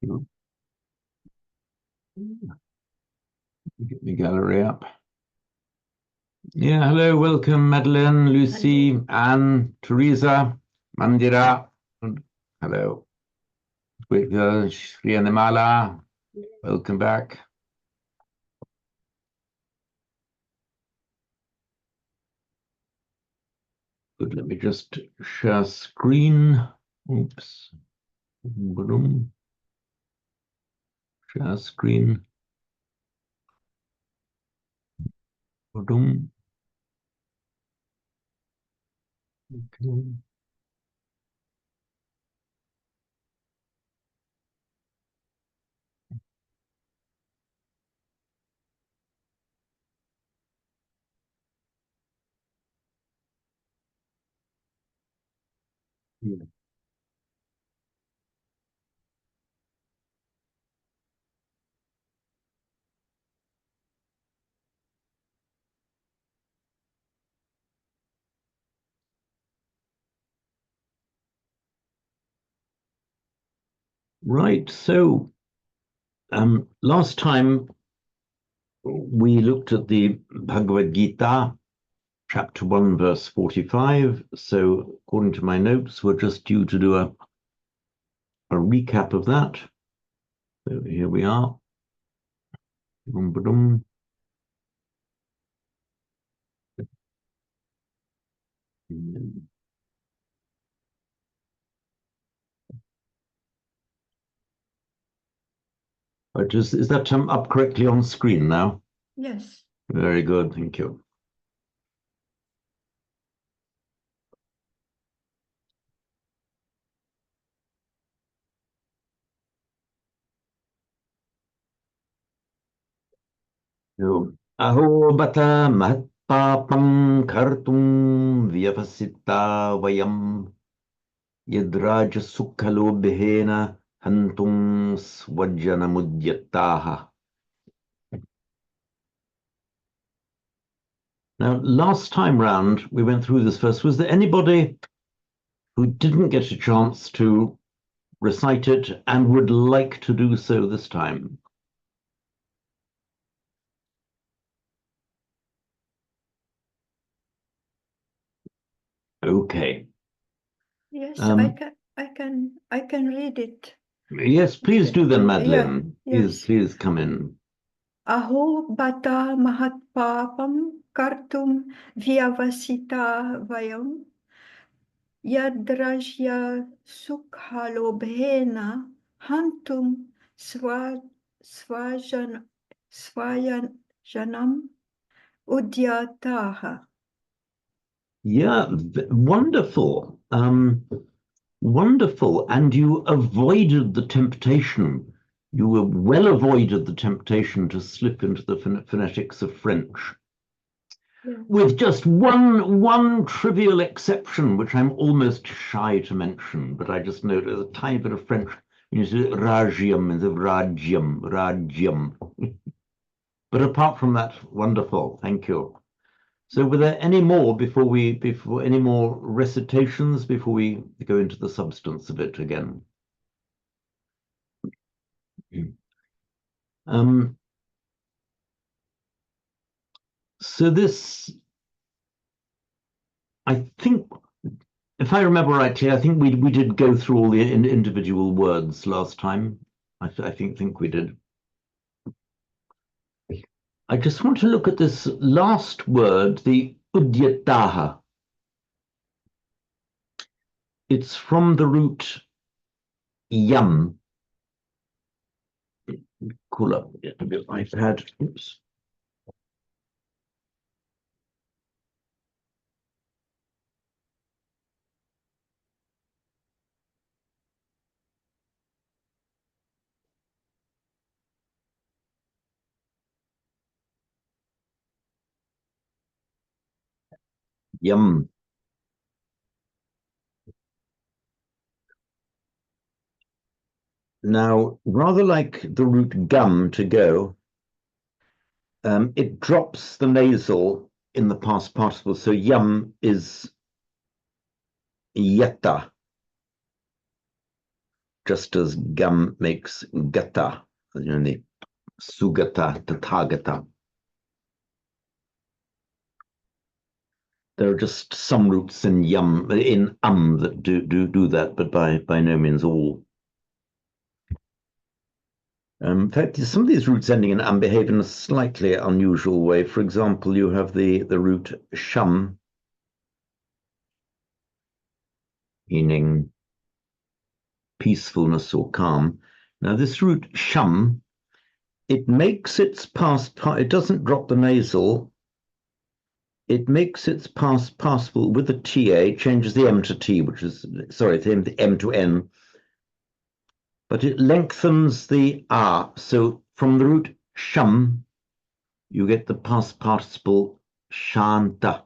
Get the gallery up. Yeah, hello, welcome, Madeleine, Lucy, Anne, Teresa, Mandira. Hello. Great girl, Shri Animala. Welcome back. Good, let me just share screen. Oops. Share screen. Okay. Yeah. Right, so last time we looked at the Bhagavad Gita, chapter 1, verse 45. So according to my notes, we're just due to do a recap of that. So here we are. Is that up correctly on screen now? Yes. Very good, thank you. So, Aho bata mahatpapam kartum vyavasita vayam yadraja sukhalobhena hantum swajanamudyataha. Now, last time round, we went through this verse. Was there anybody who didn't get a chance to recite it and would like to do so this time? Okay. Yes, I can read it. Yes, please do then, Madeleine. Yeah, yes. Please come in. Aho bata mahatpapam kartum vyavasita vayam yadrajya sukhalobhena hantum svajanam udyataha. Yeah, wonderful. Wonderful. And you avoided the temptation. You were well avoided the temptation to slip into the phonetics of French. Yeah. With just one trivial exception, which I'm almost shy to mention, but I just know there's a tiny bit of French. You say rajium instead of rajyam. But apart from that, wonderful. Thank you. So were there any more before any more recitations before we go into the substance of it again? So this, I think, if I remember rightly, I think we did go through all the individual words last time. I think we did. I just want to look at this last word, the udyataha. It's from the root yam. Cool up. I've had. Oops. Yum. Now, rather like the root gum to go, it drops the nasal in the past participle. So yum is yetta. just as gam makes gata, the sugata, tathagata. There are just some roots in that do that, but by no means all. In fact, some of these roots ending in behave in a slightly unusual way. For example, you have the root sham, meaning peacefulness or calm. Now, this root sham, it makes its past part, it doesn't drop the nasal. It makes its past passable with the TA, changes the M to T, which is, sorry, the M to N. But it lengthens the R. So from the root sham, you get the past participle shanta.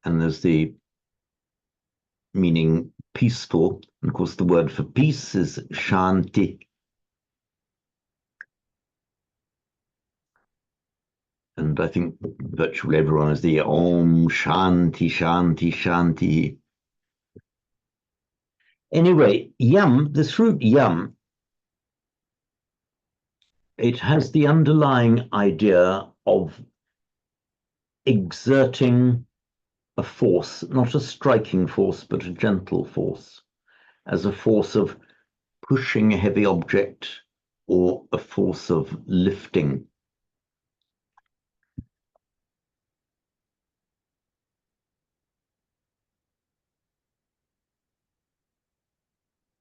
And there's the meaning peaceful. And of course, the word for peace is shanti. And I think virtually everyone is the Om Shanti, Shanti, Shanti. Anyway, yam, this root yam, it has the underlying idea of exerting a force, not a striking force, but a gentle force, as a force of pushing a heavy object or a force of lifting.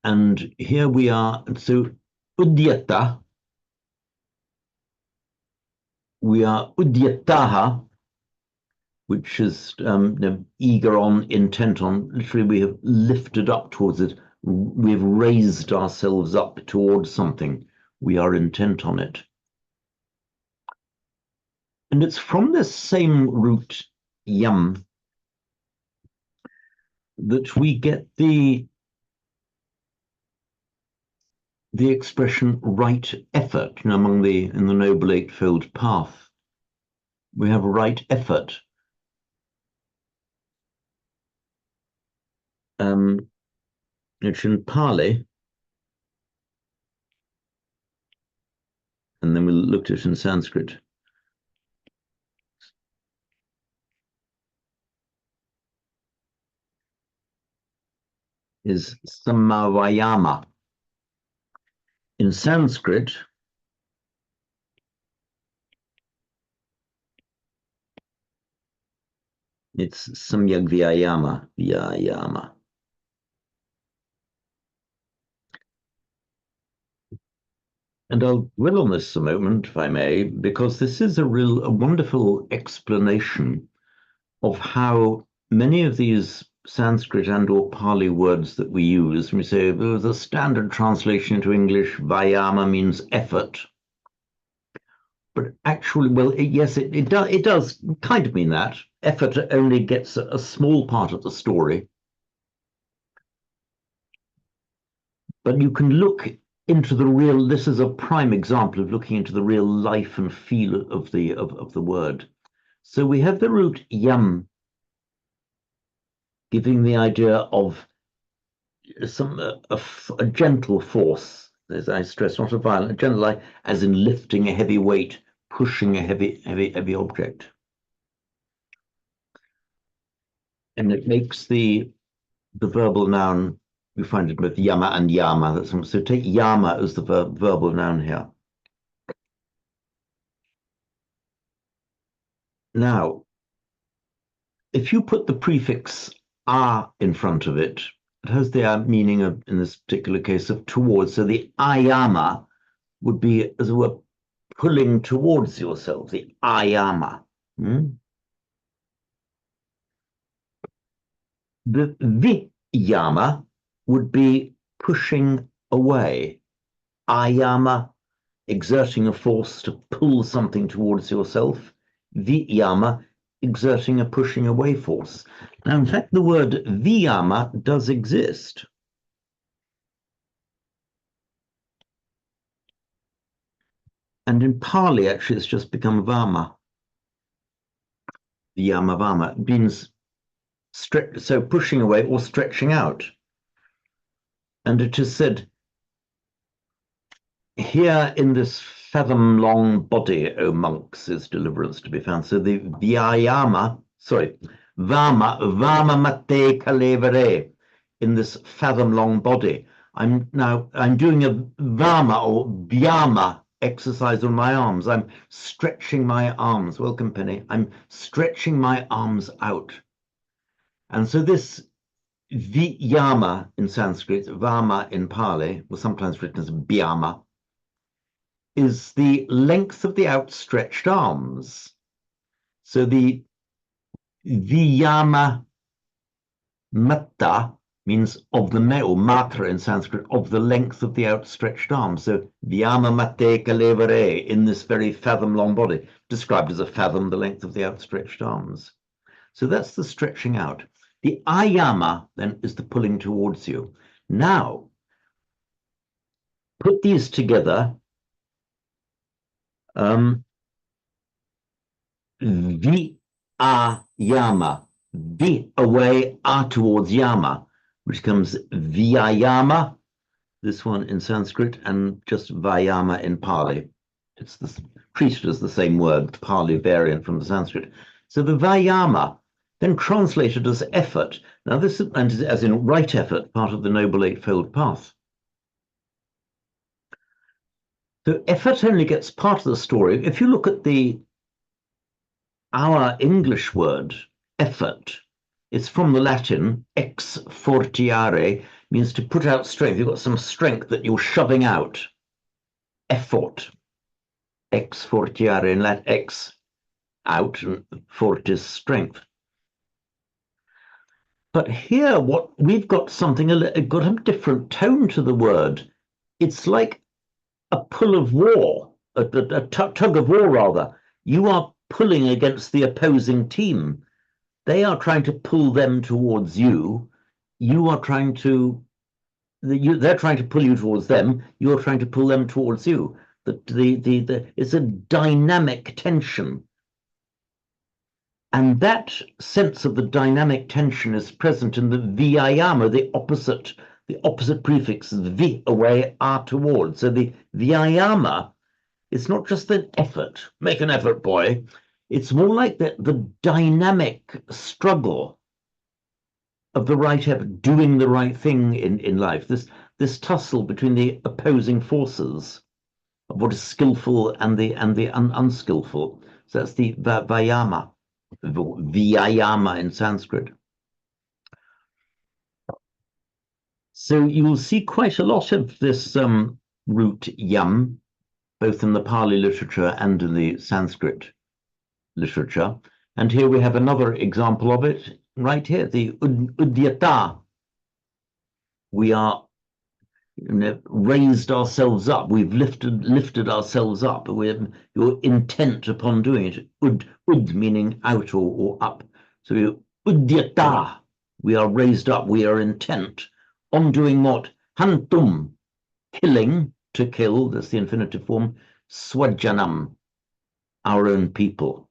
And here we are, so udyata, we are udyataha, which is eager on, intent on. Literally, we have lifted up towards it. We've raised ourselves up towards something. We are intent on it. And it's from this same root, yam, that we get the expression right effort. You know, in the Noble Eightfold Path, we have right effort. It's in Pali, and then we looked at it in Sanskrit. Is samavayama. In Sanskrit, it's samyak vyayama. And I'll dwell on this a moment, if I may, because this is a wonderful explanation of how many of these Sanskrit and or Pali words that we use, we say the standard translation into English, vayama means effort. But actually, well, yes, it does kind of mean that. Effort only gets a small part of the story. But you can look into the real, this is a prime example of looking into the real life and feel of the word. So we have the root yam, giving the idea of a gentle force, as I stress, not a violent, a gentle, as in lifting a heavy weight, pushing a heavy object. And it makes the verbal noun, you find it with yama and yama. So take yama as the verbal noun here. Now, if you put the prefix a in front of it, it has the meaning of, in this particular case, of towards. So the ayama would be, as it were, pulling towards yourself, the ayama. The viyama would be pushing away. Ayama, exerting a force to pull something towards yourself. Viyama, exerting a pushing away force. Now, in fact, the word viyama does exist. And in Pali, actually, it's just become vama. Viyama vama. It means so pushing away or stretching out. And it is said, here in this fathom-long body, O monks, is deliverance to be found. So the Vama mate kalevere, in this fathom-long body. I'm doing a Vama or Vyama exercise on my arms. I'm stretching my arms. Welcome, Penny. I'm stretching my arms out. And so this Vyama in Sanskrit, Vama in Pali, was sometimes written as Byama, is the length of the outstretched arms. So the Vyama Matta means of the or matra in Sanskrit, of the length of the outstretched arms. So Vyama Mate Kalevare, in this very fathom-long body, described as a fathom, the length of the outstretched arms. So that's the stretching out. The Ayama then is the pulling towards you. Now, put these together. Vi-a-yama, vi away, a towards yama, which comes vyayama, this one in Sanskrit, and just vayama in Pali. It's treated as the same word, the Pali variant from the Sanskrit. So the vayama, then translated as effort. Now this is, and as in right effort, part of the Noble Eightfold Path. So effort only gets part of the story. If you look at our English word, effort, it's from the Latin, ex fortiare, means to put out strength. You've got some strength that you're shoving out. Effort. Ex fortiare in Latin, ex, out, and fortis, strength. But here, we've got something, got a different tone to the word. It's like a pull of war, a tug of war, rather. You are pulling against the opposing team. They are trying to pull them towards you. You are trying to, they're trying to pull you towards them. You're trying to pull them towards you. It's a dynamic tension. And that sense of the dynamic tension is present in the vyayama, the opposite prefix, the vi, away, a, towards. So the vyayama, it's not just an effort, make an effort, boy. It's more like the dynamic struggle of the right effort, doing the right thing in life, this tussle between the opposing forces of what is skillful and the unskillful. So that's the vyayama, vyayama in Sanskrit. So you will see quite a lot of this root yam, both in the Pali literature and in the Sanskrit literature. And here we have another example of it right here, the udyata. We are raised ourselves up. We've lifted ourselves up. You're intent upon doing it. Ud meaning out or up. So udyata, we are raised up. We are intent on doing what? Hantum, killing, to kill. That's the infinitive form. Swajanam, our own people.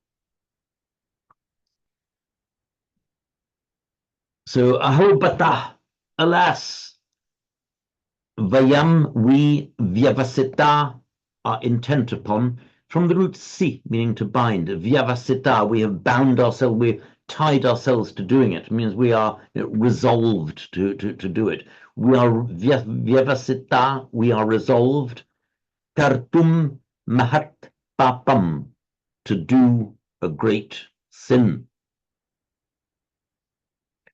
So ahobata, alas. Vayam, we, vyavasita, are intent upon, from the root si, meaning to bind. Vyavasita, we have bound ourselves, we've tied ourselves to doing it. It means we are resolved to do it. We are vyavasita, we are resolved. Kartum mahat papam, to do a great sin.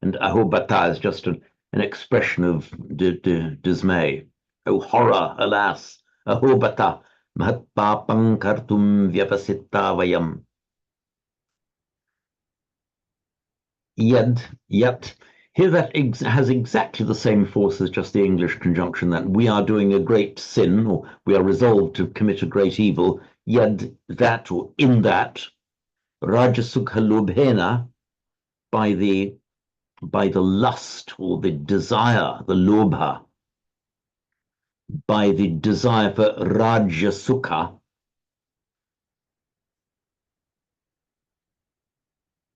And ahobata is just an expression of dismay. Oh, horror, alas, ahobata, mahat papam kartum vyavasita vayam. Yet, here that has exactly the same force as just the English conjunction, that we are doing a great sin, or we are resolved to commit a great evil, yet that, or in that, rajasukha lobhena, by the lust or the desire, the lobha, by the desire for rajasukha,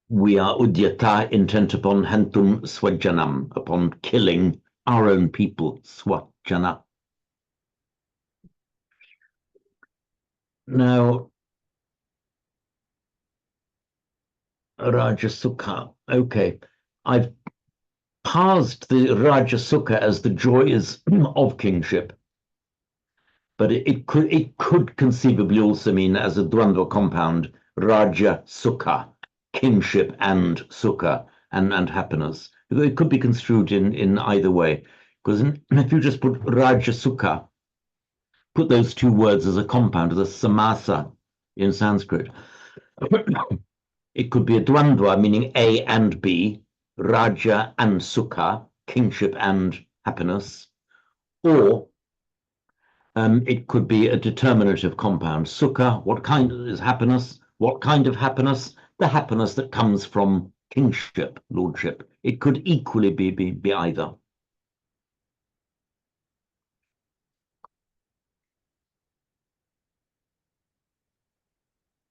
we are udyata, intent upon hantum swajanam, upon killing our own people, Swajana. Now, Rajasukha. Okay, I've parsed the Rajasukha as the joys of kingship, but it could conceivably also mean as a Dvandva compound, Raja Sukha, kingship and Sukha and happiness. It could be construed in either way, because if you just put Raja Sukha, put those two words as a compound, as a samasa in Sanskrit, it could be a Dvandva, meaning A and B, Raja and Sukha, kingship and happiness, or it could be a determinative compound. Sukha, what kind is happiness? What kind of happiness? The happiness that comes from kingship, lordship. It could equally be either.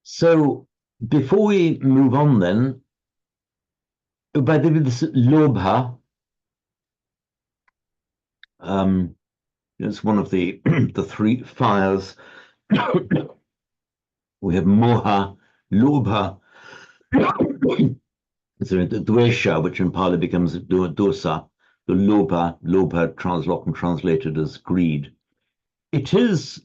So before we move on then, by the way, this lobha, it's one of the the three fires. We have moha, lobha, so the dvesha, which in Pali becomes dosa, the lobha often translated as greed. It is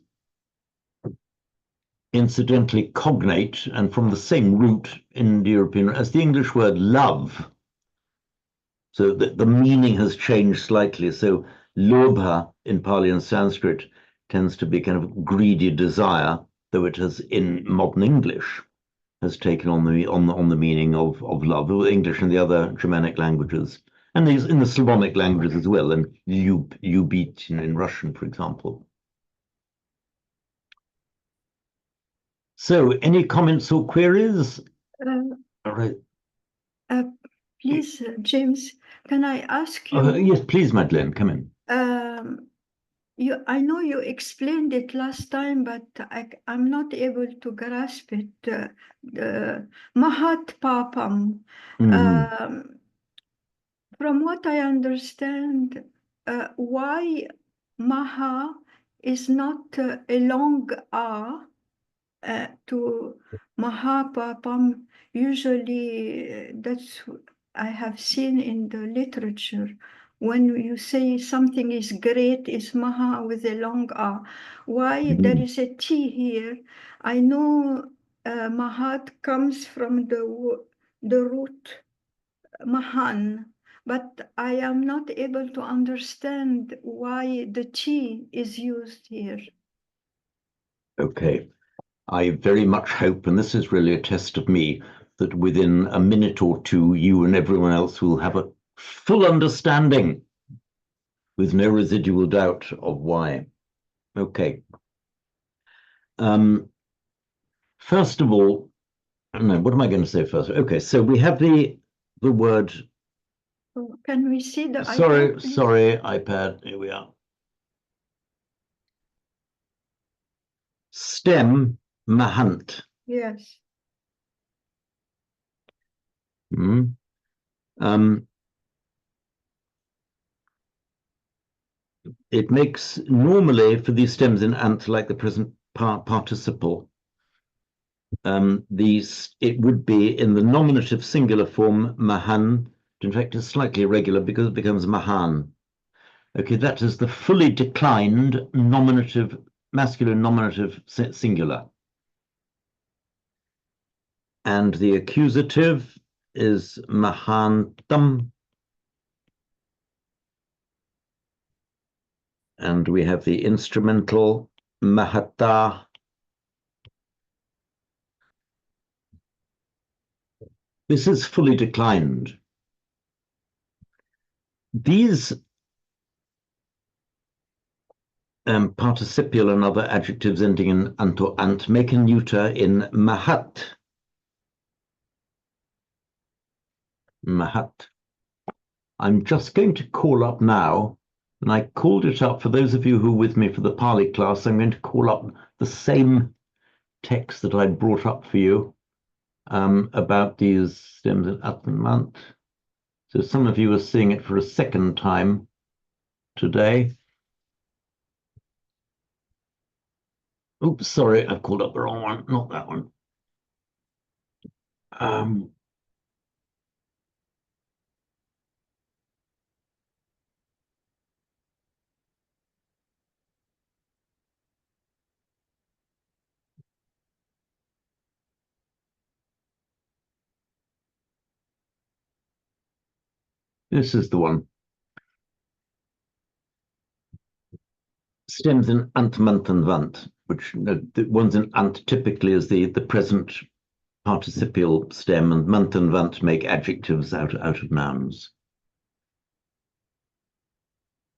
incidentally cognate and from the same root in the European as the English word love. So the meaning has changed slightly. So lobha in Pali and Sanskrit tends to be kind of greedy desire, though it has in modern English has taken on the meaning of love, English and the other Germanic languages, and these in the Slavonic languages as well, and ljubit in Russian, for example. So, any comments or queries? All right. Please, James, can I ask you? Yes, please, Madeleine, come in. I know you explained it last time, but I'm not able to grasp it. Mahat Papam. From what I understand, why Maha is not a long A to Mahapapam. Usually, that's I have seen in the literature. When you say something is great, is Maha with a long A. Why there is a T here? I know Mahat comes from the root Mahan, but I am not able to understand why the T is used here. Okay. I very much hope, and this is really a test of me, that within a minute or two, you and everyone else will have a full understanding with no residual doubt of why. Okay. First of all, no, what am I going to say first? Okay, so we have the word. Oh, can we see the iPad? Please? Sorry, iPad. Here we are. Stem mahant. Yes. It makes normally for these stems in ant like the present participle. It would be in the nominative singular form mahan. In fact, it's slightly irregular because it becomes mahan. Okay, that is the fully declined nominative, masculine nominative singular. And the accusative is mahantam. And we have the instrumental mahata. This is fully declined. These participial and other adjectives ending in ant or ant make a neuter in mahat. Mahat. I'm just going to call up now, and I called it up for those of you who are with me for the Pali class. I'm going to call up the same text that I brought up for you about these stems in Atmanmant. So some of you are seeing it for a second time. today. Oops, sorry, I've called up the wrong one, not that one. This is the one. Stems in ant, month, and vant, which the ones in ant typically is the present participial stem, and month and vant make adjectives out of nouns.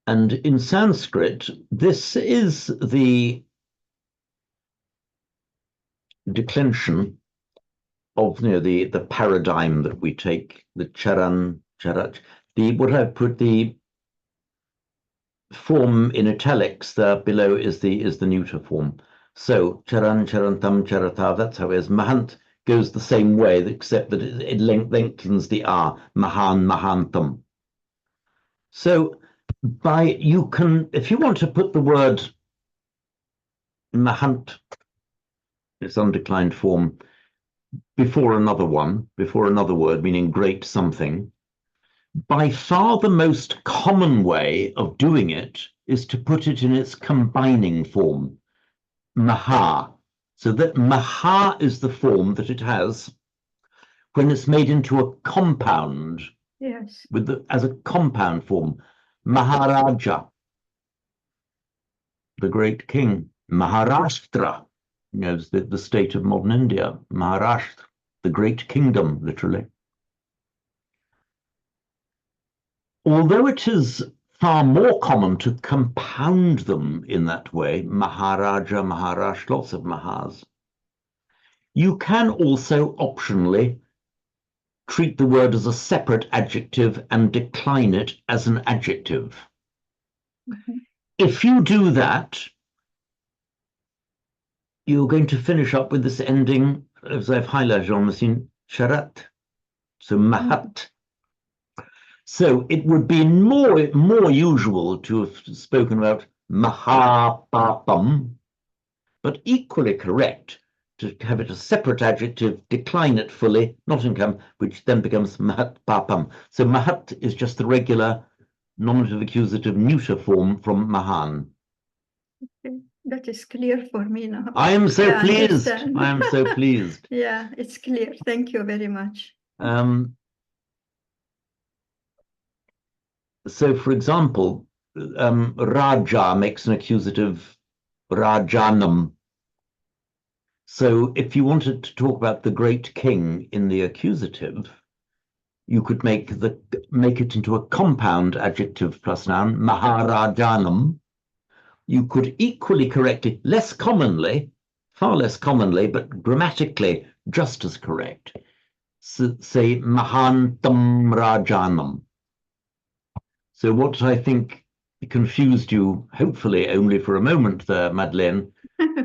And in Sanskrit, this is the declension of the paradigm that we take, the charan, charat, what I've put the form in italics there below is the neuter form. So charan, charantam, charata, that's how it is. Mahant goes the same way, except that it lengthens the R, mahan, mahantam. So you can, if you want to put the word mahant, its undeclined form, before another word, meaning great something, by far the most common way of doing it is to put it in its combining form, maha. So that maha is the form that it has when it's made into a compound. Yes. As a compound form. Maharaja, the great king. Maharashtra, the state of modern India. Maharashtra, the great kingdom, literally. Although it is far more common to compound them in that way, Maharaja, Maharash, lots of Mahas, you can also optionally treat the word as a separate adjective and decline it as an adjective. Mm-hmm. If you do that, you're going to finish up with this ending, as I've highlighted on the scene, charat, so mahat. So it would be more usual to have spoken about mahapapam, but equally correct to have it a separate adjective, decline it fully, not income, which then becomes mahat papam. So mahat is just the regular nominative accusative neuter form from mahan. Okay. That is clear for me now. I am so pleased. I am so pleased. Yeah, it's clear. Thank you very much. So, for example, Raja makes an accusative Rajanam. So if you wanted to talk about the great king in the accusative, you could make it into a compound adjective plus noun, Maharajanam. You could equally correct it less commonly, far less commonly, but grammatically just as correct. So, say Mahantam Rajanam. So what I think confused you, hopefully only for a moment there, Madeleine,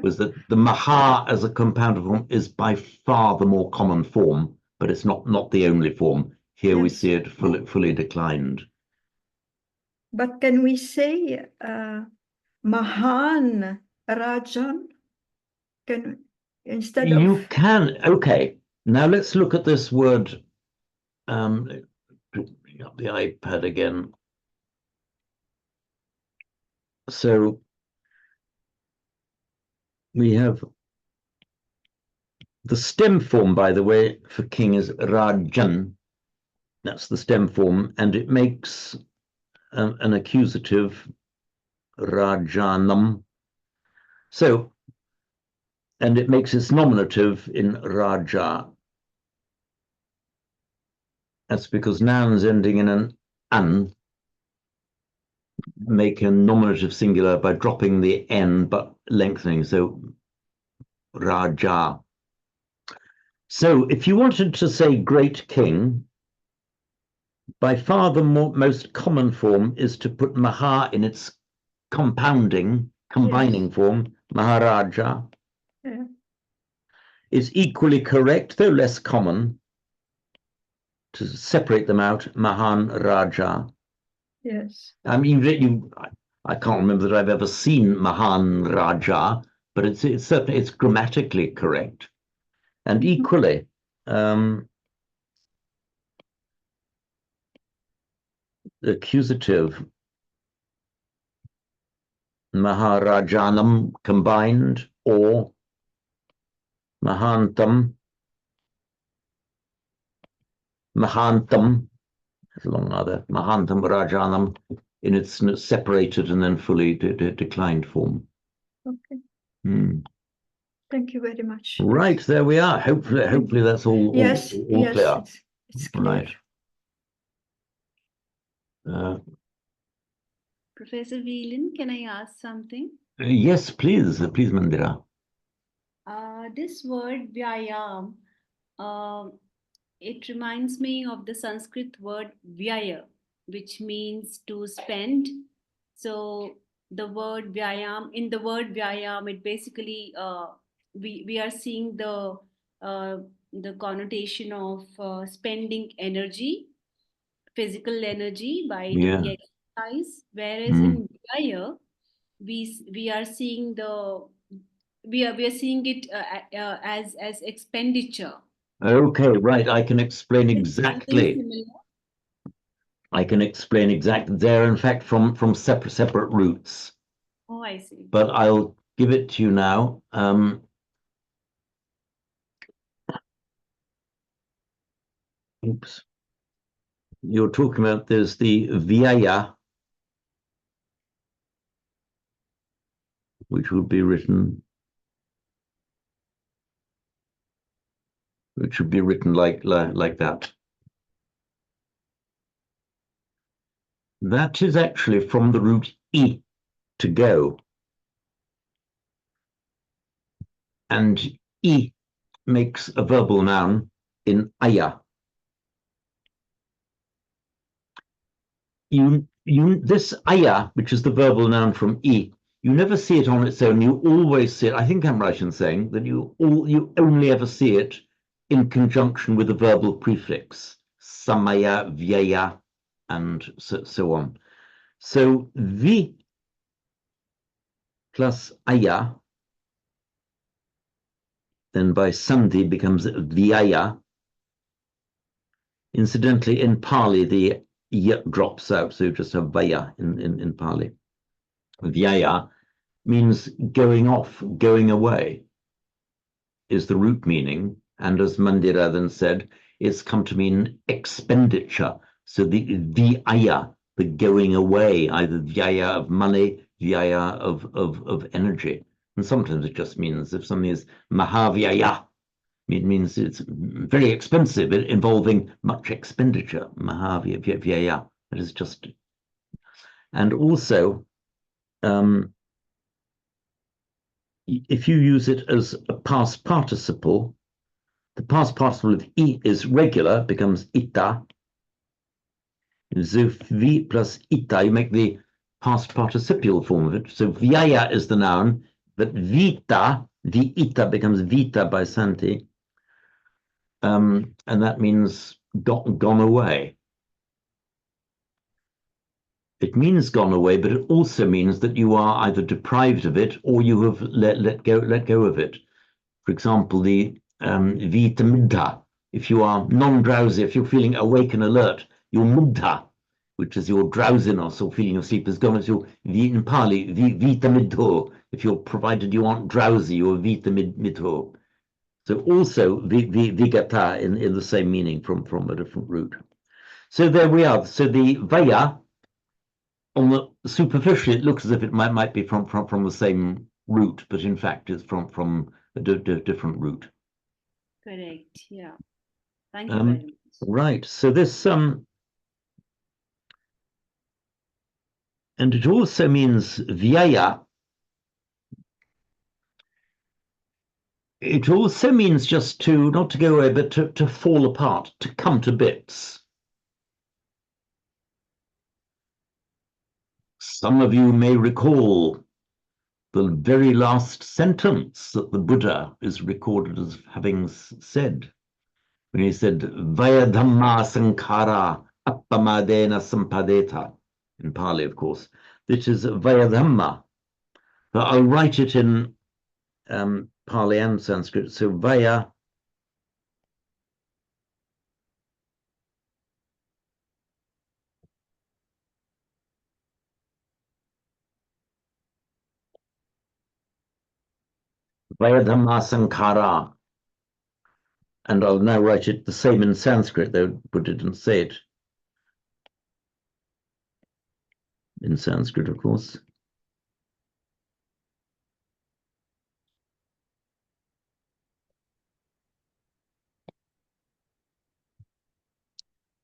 was that the maha as a compound form is by far the more common form, but it's not the only form. Here yes. We see it fully declined. But can we say Mahan Rajan? Instead of... You can, okay. Now let's look at this word. Bring up the iPad again. So we have the stem form, by the way, for king is Rajan. That's the stem form, and it makes an accusative, Rajanam. So, and it makes its nominative in Raja. That's because nouns ending in an make a nominative singular by dropping the n but lengthening. So, Raja. So, if you wanted to say great king, by far the most common form is to put Maha in its combining yes. form, Maharaja. Yeah. Is equally correct, though less common, to separate them out, Mahan Raja. Yes. I mean, I can't remember that I've ever seen Mahan Raja, but it's certainly it's grammatically correct. And equally, the accusative Maharajanam combined or Mahantam, it's a long other, Mahantam Rajanam in its separated and then fully declined form. Okay. Hmm. Thank you very much. Right, there we are. Hopefully that's all, yes, all yes, clear. it's clear. Right. Professor Whelan, can I ask something? Yes, please, Mandira. This word vyayam, it reminds me of the Sanskrit word vyaya, which means to spend. So the word vyayam, in the word vyayam, it basically we are seeing the connotation of spending energy, physical energy by doing exercise, whereas in vyaya we are seeing we are seeing it as expenditure. Okay, right. I can explain Is it something exactly. similar? I can explain exactly. They're in fact from separate roots. Oh, I see. But I'll give it to you now. Oops. You're talking about there's the vyaya, which would be written like that. That is actually from the root I, to go. And I makes a verbal noun in aya. This aya, which is the verbal noun from I, you never see it on its own. You always see it. I think I'm right in saying that you only ever see it in conjunction with a verbal prefix, samaya, vyaya, and so on. So vi plus aya, then by sandhi becomes vyaya. Incidentally, in Pali, the y drops out, so you just have vaya in Pali. Vyaya means going off, going away, is the root meaning. And as Mandira then said, it's come to mean expenditure. So the vyaya, the going away, either vyaya of money, vyaya of energy. And sometimes it just means if something is mahavyaya, it means it's very expensive, involving much expenditure. Mahavyaya. That is just. And also, if you use it as a past participle, the past participle of I is regular, becomes ita. So vi plus ita, you make the past participial form of it. So vyaya is the noun, but vita, the ita becomes vita by santi. And that means gone away. It means gone away, but it also means that you are either deprived of it or you have let go of it. For example, the vita midda. If you are non-drowsy, if you're feeling awake and alert, your midda, which is your drowsiness or feeling of sleep, is gone. So in Pali, vita midho. If you're provided you aren't drowsy, you're vita midho. So also vigata in the same meaning from a different root. So there we are. So the vaya, on the superficially, it looks as if it might be from the same root, but in fact, it's from a different root. Correct. Yeah. Thank you very much. Right. So this and it also means vyaya. It also means just to not to go away, but to fall apart, to come to bits. Some of you may recall the very last sentence that the Buddha is recorded as having said, when he said, Vaya Dhamma Sankara Appamadena Sampadeta. in Pali, of course. This is Vayadhamma. But I'll write it in Pali and Sanskrit. So Vaya Vayadhamma Sankara. And I'll now write it the same in Sanskrit, though Buddha didn't say it in Sanskrit, of course.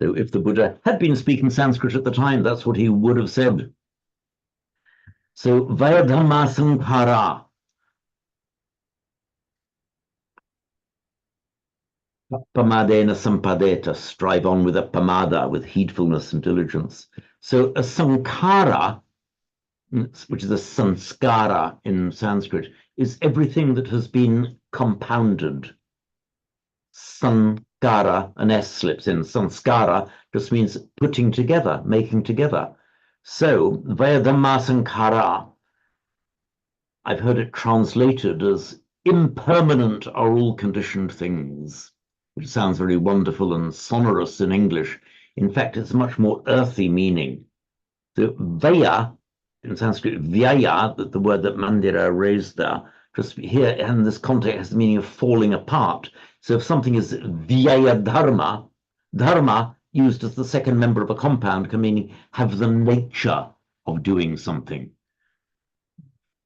So if the Buddha had been speaking Sanskrit at the time, that's what he would have said. So Vayadhamma Sankara. Pamadena sampadeta, strive on with a pamada, with heedfulness and diligence. So a sankhara, which is a sanskara in Sanskrit, is everything that has been compounded. Sankara, an S slips in. Sanskara just means putting together, making together. So Vayadhamma Sankara, I've heard it translated as impermanent are all conditioned things, which sounds very wonderful and sonorous in English. In fact, it's a much more earthy meaning. The Vaya, in Sanskrit, Vyaya, the word that Mandira raised there, just here in this context has the meaning of falling apart. So if something is Vyaya Dharma, Dharma used as the second member of a compound can mean have the nature of doing something.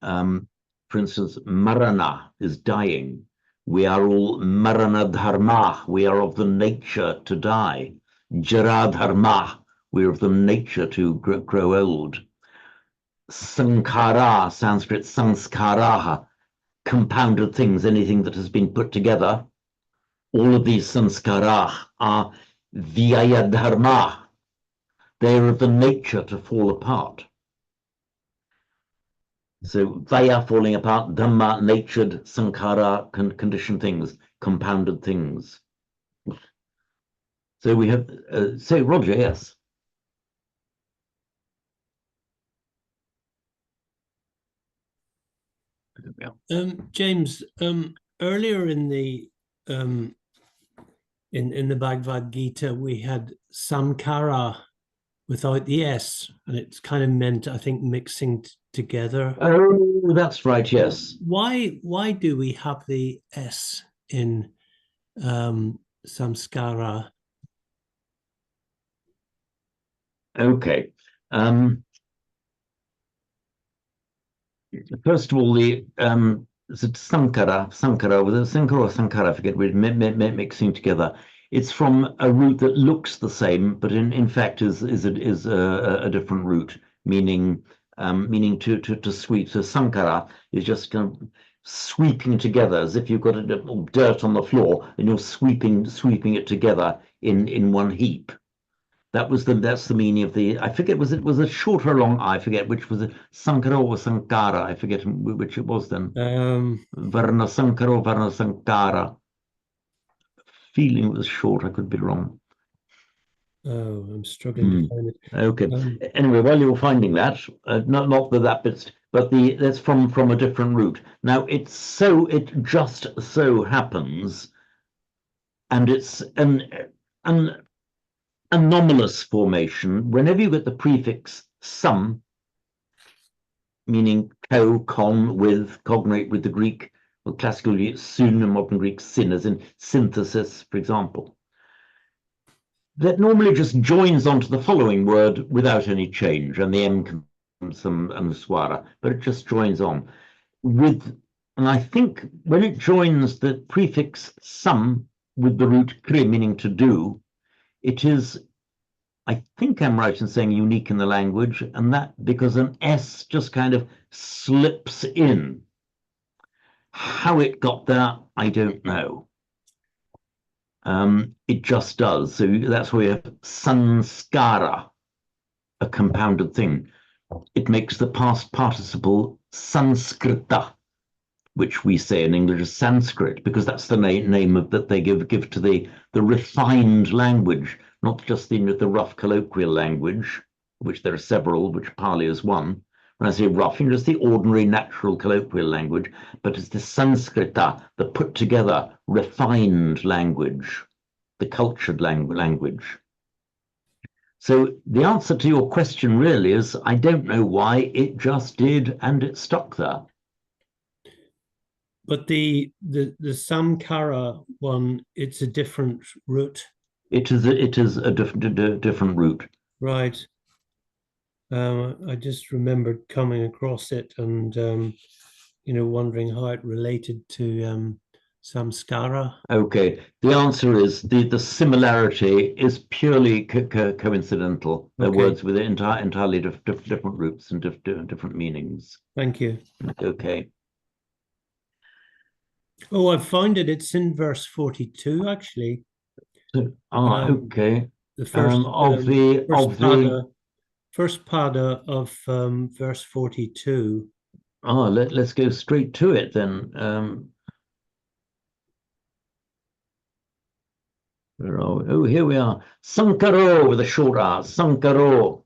For instance, Marana is dying. We are all Marana Dharma. We are of the nature to die. Jara Dharma. We are of the nature to grow old. Sankara, Sanskrit Sanskaraha, compounded things, anything that has been put together. All of these Sanskara are Vyaya Dharma. They are of the nature to fall apart. So Vaya, falling apart, Dhamma, natured, Sankara, conditioned things, compounded things. So we have, say, Roger, yes. James, earlier in the in the Bhagavad Gita, we had Samkara without the S, and it's kind of meant, I think, mixing together. Oh, that's right, yes. Why do we have the S in samskara? Okay. First of all, the is it Sankara with a Sankara or Sankara, I forget, we're mixing together. It's from a root that looks the same, but in fact is a different root, meaning to sweep. So Sankara is just kind of sweeping together, as if you've got a dirt on the floor and you're sweeping it together in one heap. That's the meaning of the, I forget, was it short or long? I forget which was it, Sankara or Sankara. I forget which it was then. Varna Sankara or Varna Sankara. Feeling it was short. I could be wrong. Oh, I'm struggling to find it. Okay. Anyway, while you were finding that, not that bit's, but that's from a different root. Now it just so happens, and it's an anomalous formation. Whenever you get the prefix "some," meaning with, cognate with the Greek, well, classically it's sun, and modern Greek sin, as in synthesis, for example. That normally just joins onto the following word without any change, and the M comes from anuswara, but it just joins on. And I think when it joins the prefix "some" with the root kri, meaning to do, it is, I think I'm right in saying, unique in the language, and that because an S just kind of slips in. How it got there, I don't know. It just does. So that's why we have sanskara, a compounded thing. It makes the past participle Sanskrita, which we say in English as Sanskrit, because that's the name that they give to the refined language, not just the rough colloquial language. which there are several, which Pali is one. When I say rough, just the ordinary natural colloquial language, but it's the Sanskrita, the put together, refined language, the cultured language. So the answer to your question really is, I don't know why, it just did, and it stuck there. But the Samkara one, it's a different root. It is a different route. Right. I just remembered coming across it and wondering how it related to samskara. Okay, the answer is the similarity is purely coincidental. They're Okay. words with entirely different roots and different meanings. Thank you. Okay. Oh, I found it. It's in verse 42, actually. Okay. The first first pada of verse 42. Let's go straight to it then. Where are we? Oh, here we are. Sankaro with a short R. Sankaro.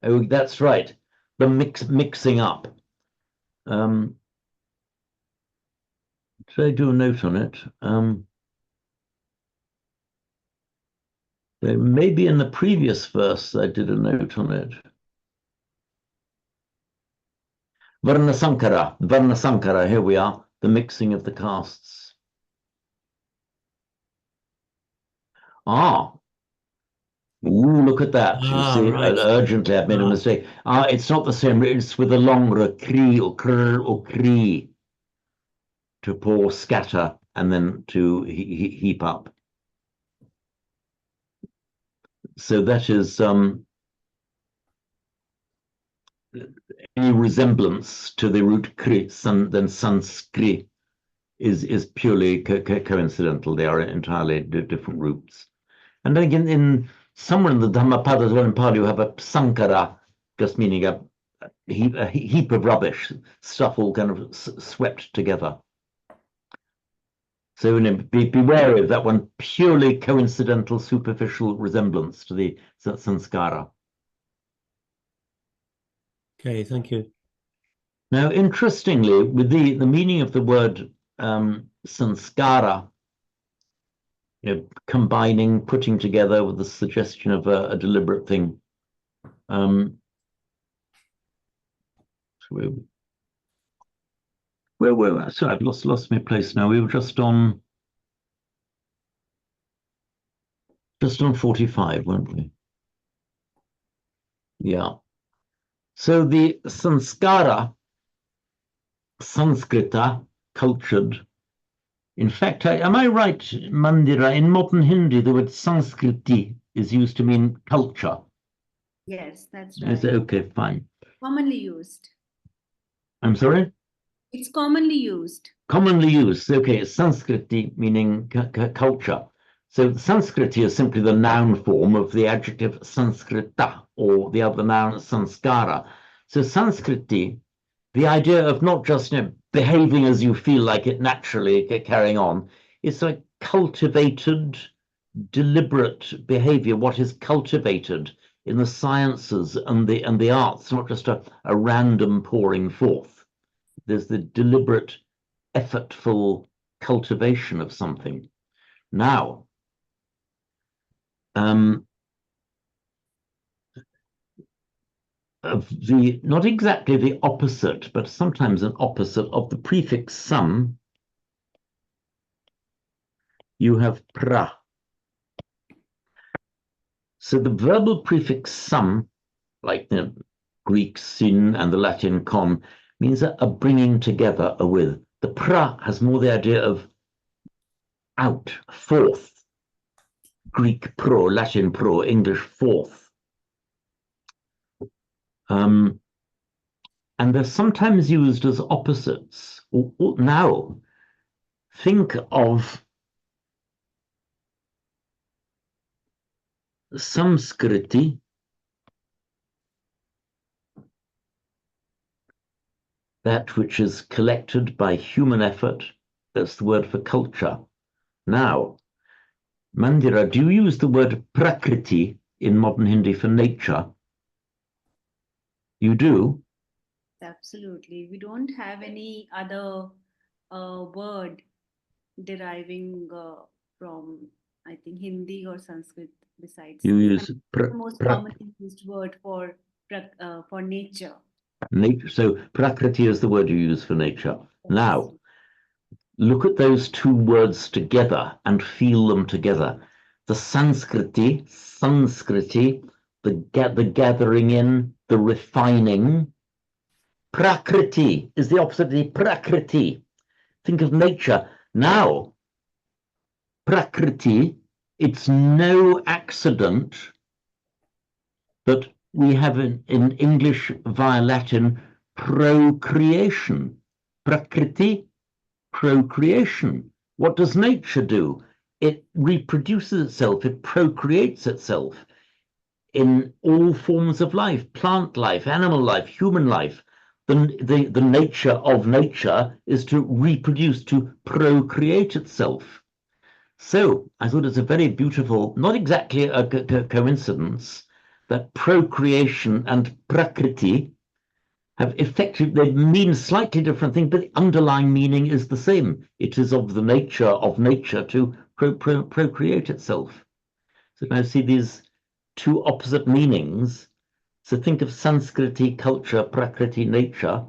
Oh, that's right. The mixing up. Should I do a note on it? Maybe in the previous verse I did a note on it. Varna Sankara, here we are, the mixing of the castes. Ooh, look at that. You see, right. urgently I've made a mistake. It's not the same, it's with a longer kri or kr or kri. To pour, scatter, and then to heap up. So that is any resemblance to the root kri, then Sanskrit, is purely coincidental. They are entirely different roots. And then again, in somewhere in the Dhammapada as well in Pali, you have a sankara, just meaning a heap of rubbish, stuff all kind of swept together. So be wary of that one, purely coincidental, superficial resemblance to the sanskara. Okay, thank you. Now, interestingly, with the meaning of the word sanskara, combining, putting together with the suggestion of a deliberate thing. Where were we? Sorry, I've lost my place now. We were just on 45, weren't we? Yeah. So the sanskara, Sanskrita, cultured. In fact, am I right, Mandira? In modern Hindi, the word Sanskriti is used to mean culture. Yes, that's right. Is it okay? Fine. Commonly used. I'm sorry? It's commonly used. Commonly used. Okay, Sanskriti meaning culture. So Sanskriti is simply the noun form of the adjective Sanskrita, or the other noun Sanskara. So Sanskriti, the idea of not just behaving as you feel like it naturally, carrying on, is a cultivated, deliberate behavior. What is cultivated in the sciences and the arts, not just a random pouring forth. There's the deliberate, effortful cultivation of something. Now, not exactly the opposite, but sometimes an opposite of the prefix sam, you have pra. So the verbal prefix sam, like the Greek sin and the Latin con, means a bringing together, a with. The pra has more the idea of out, forth. Greek pro, Latin pro, English forth. And they're sometimes used as opposites. Now, think of Samskriti, that which is collected by human effort. That's the word for culture. Now, Mandira, do you use the word prakriti in modern Hindi for nature? You do? Absolutely. We don't have any other word deriving from, I think, Hindi or Sanskrit besides You this. use And the most commonly used word for nature. nature. So prakriti is the word you use for nature. Now, look at those two words together and feel them together. The Sanskriti, the gathering in, the refining. Prakriti is the opposite of the prakriti. Think of nature. Now, prakriti, it's no accident that we have in English via Latin procreation. Prakriti, procreation. What does nature do? It reproduces itself, it procreates itself in all forms of life, plant life, animal life, human life. The nature of nature is to reproduce, to procreate itself. So I thought it's a very beautiful, not exactly a coincidence, that procreation and prakriti have they mean slightly different things, but the underlying meaning is the same. It is of the nature of nature to procreate itself. So now see these two opposite meanings. So think of Sanskriti culture, prakriti nature,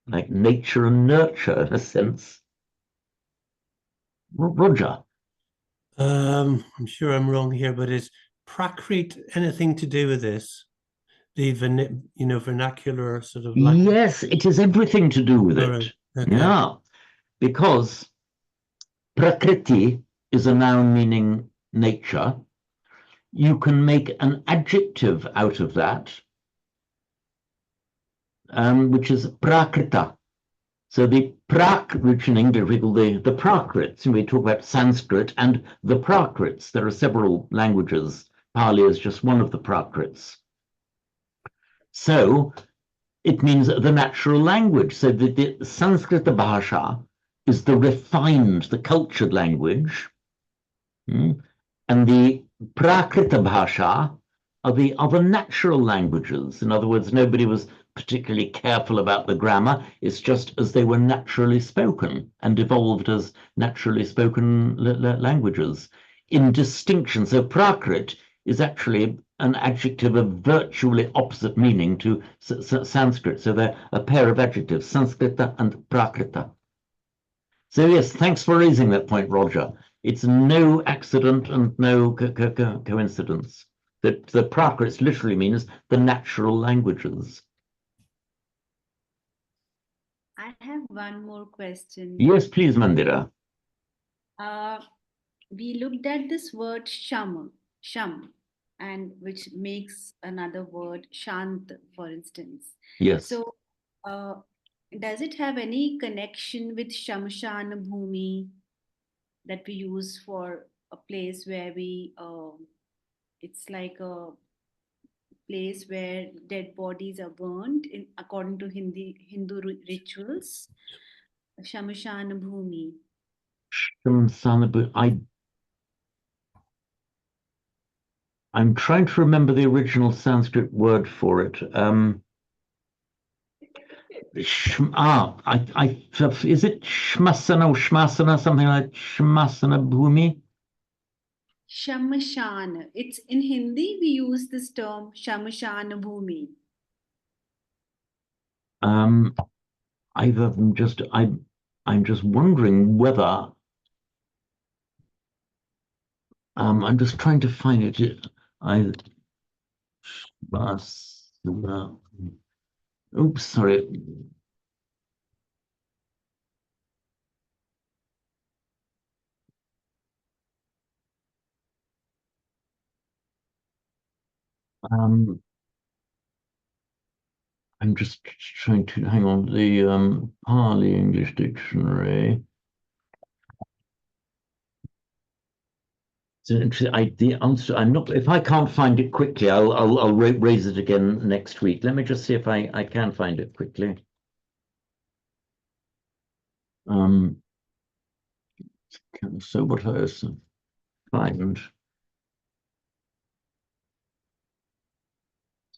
like nature and nurture in a sense. Roger. I'm sure I'm wrong here, but is Prakrit anything to do with this? The vernacular sort of language? Yes, it is everything to do with it. Right. Okay. Yeah, because prakriti is a noun meaning nature. You can make an adjective out of that, which is prakrita. So the which in English we call the Prakrits, and we talk about Sanskrit and the Prakrits. There are several languages. Pali is just one of the Prakrits. So it means the natural language. So the Sanskrit Bhasha is the refined, the cultured language. And the Prakrita Bhasha are the other natural languages. In other words, nobody was particularly careful about the grammar. It's just as they were naturally spoken and evolved as naturally spoken languages in distinction. So Prakrit is actually an adjective of virtually opposite meaning to Sanskrit. So they're a pair of adjectives, Sanskrita and Prakrita. So yes, thanks for raising that point, Roger. It's no accident and no coincidence that the Prakrits literally means the natural languages. I have one more question. Yes, please, Mandira. We looked at this word sham, and which makes another word shant, for instance. Yes. So, does it have any connection with shamshan bhumi that we use for a place where it's like a place where dead bodies are burned according to Hindu rituals? Shamshan bhumi. I'm trying to remember the original Sanskrit word for it. Is it shmasana or shmasana, something like shmasana bhumi? Shamshan. It's in Hindi we use this term Shamshan bhumi. I'm just wondering whether I'm just trying to find it. Oops, sorry. I'm just trying to hang on the Pali English dictionary. So the answer, I'm not. If I can't find it quickly, I'll raise it again next week. Let me just see if I can find it quickly. So what I find.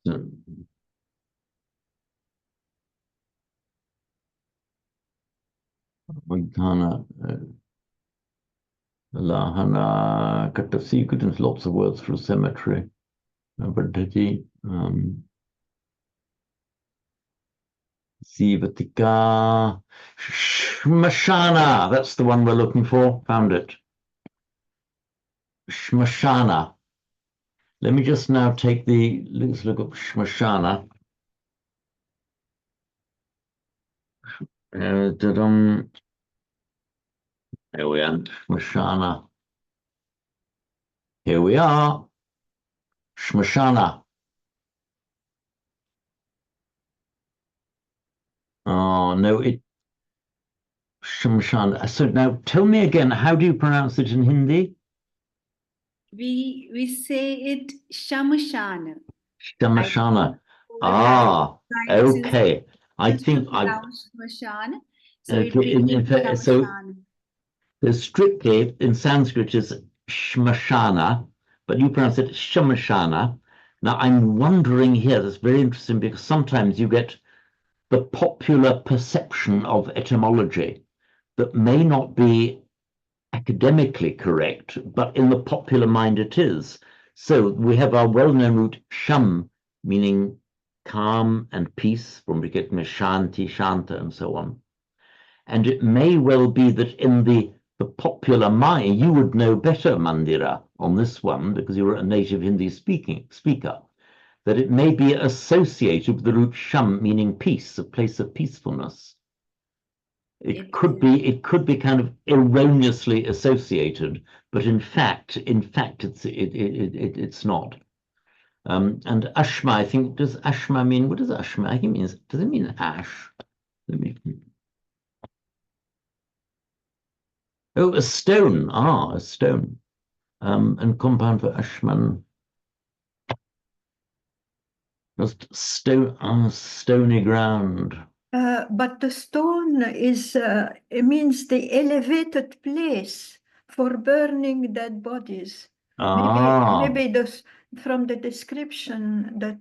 So, Montana, Lahana, Katasi, there's lots of words for cemetery. Aberdati, Sivatika, Shmashana, that's the one we're looking for. Found it. Shmashana. Let me just now take let's look up Shmashana. Here we are, Shmashana. Here we are, Shmashana. Oh, no, Shmashana. So now tell me again, how do you pronounce it in Hindi? We say it Shamashana. Shmashana. Ah, okay. I think I. Shamashana. So Okay, it became fact, so Shamashana. strictly in Sanskrit is Shmashana, but you pronounce it Shamashana. Now I'm wondering here, that's very interesting because sometimes you get the popular perception of etymology that may not be academically correct, but in the popular mind it is. So we have our well-known root Sham, meaning calm and peace, from we get Shanti, Shanta, and so on. And it may well be that in the popular mind, you would know better, Mandira, on this one, because you're a native Hindi speaker, that it may be associated with the root Sham, meaning peace, a place of peacefulness. It could be kind of erroneously associated, but in fact, it's not. And Ashma, I think, does Ashma mean, what does Ashma? I think it means, does it mean ash? Let me. Oh, a stone. Ah, a stone. And compound for Ashman. Just stony ground. But the stone it means the elevated place for burning dead bodies. Ah. Maybe from the description that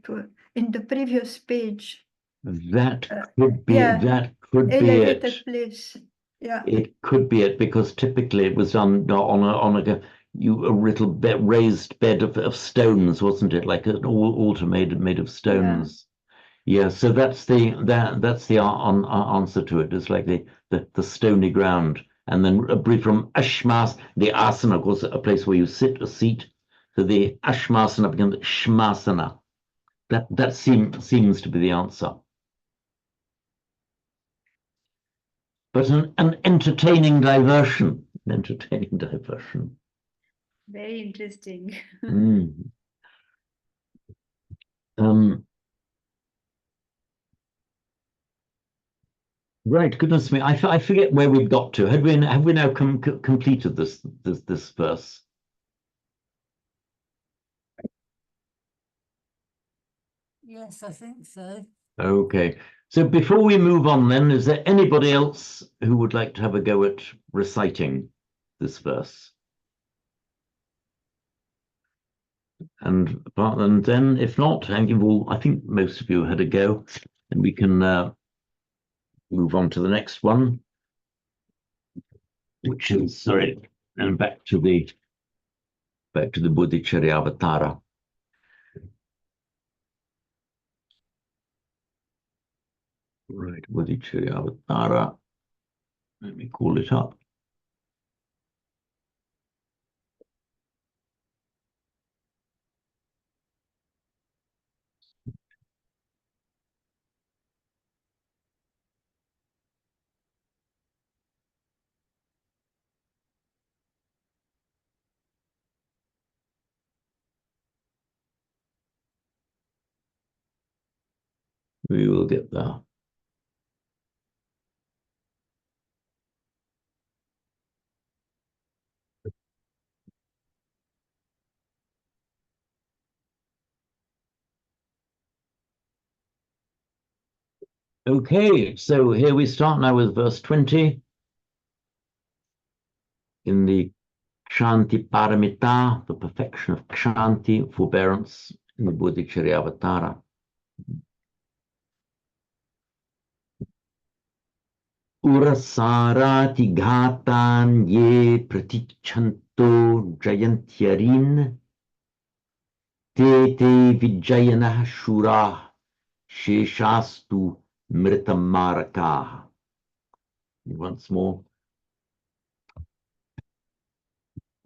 in the previous page. That could be elevated it. Place. Yeah. It could be it because typically it was on a little bit raised bed of stones, wasn't it? Like an altar made of stones. Yeah. So that's the answer to it. It's like the stony ground, and then a brief from Ashmas, the asana, of course, a place where you sit, a seat. So the Ashmasana becomes Shmasana. That seems to be the answer. But an entertaining diversion. Very interesting. Right, goodness me, I forget where we've got to. Have we now completed this verse? Yes, I think so. Okay, so before we move on then, is there anybody else who would like to have a go at reciting this verse? And then, if not, I think most of you had a go, and we can move on to the next one, which is and back to the Bodhicharyavatara. Right, Bodhicharyavatara. Let me call it up. We will get there. Okay, so here we start now with verse 20 in the Kshanti Paramita, the perfection of Kshanti, forbearance in the Bodhicharyavatara. Urasarati ghatan ye pratichanto jayantyarin te vijayanah shurah sheshastu mritamaraka. Once more.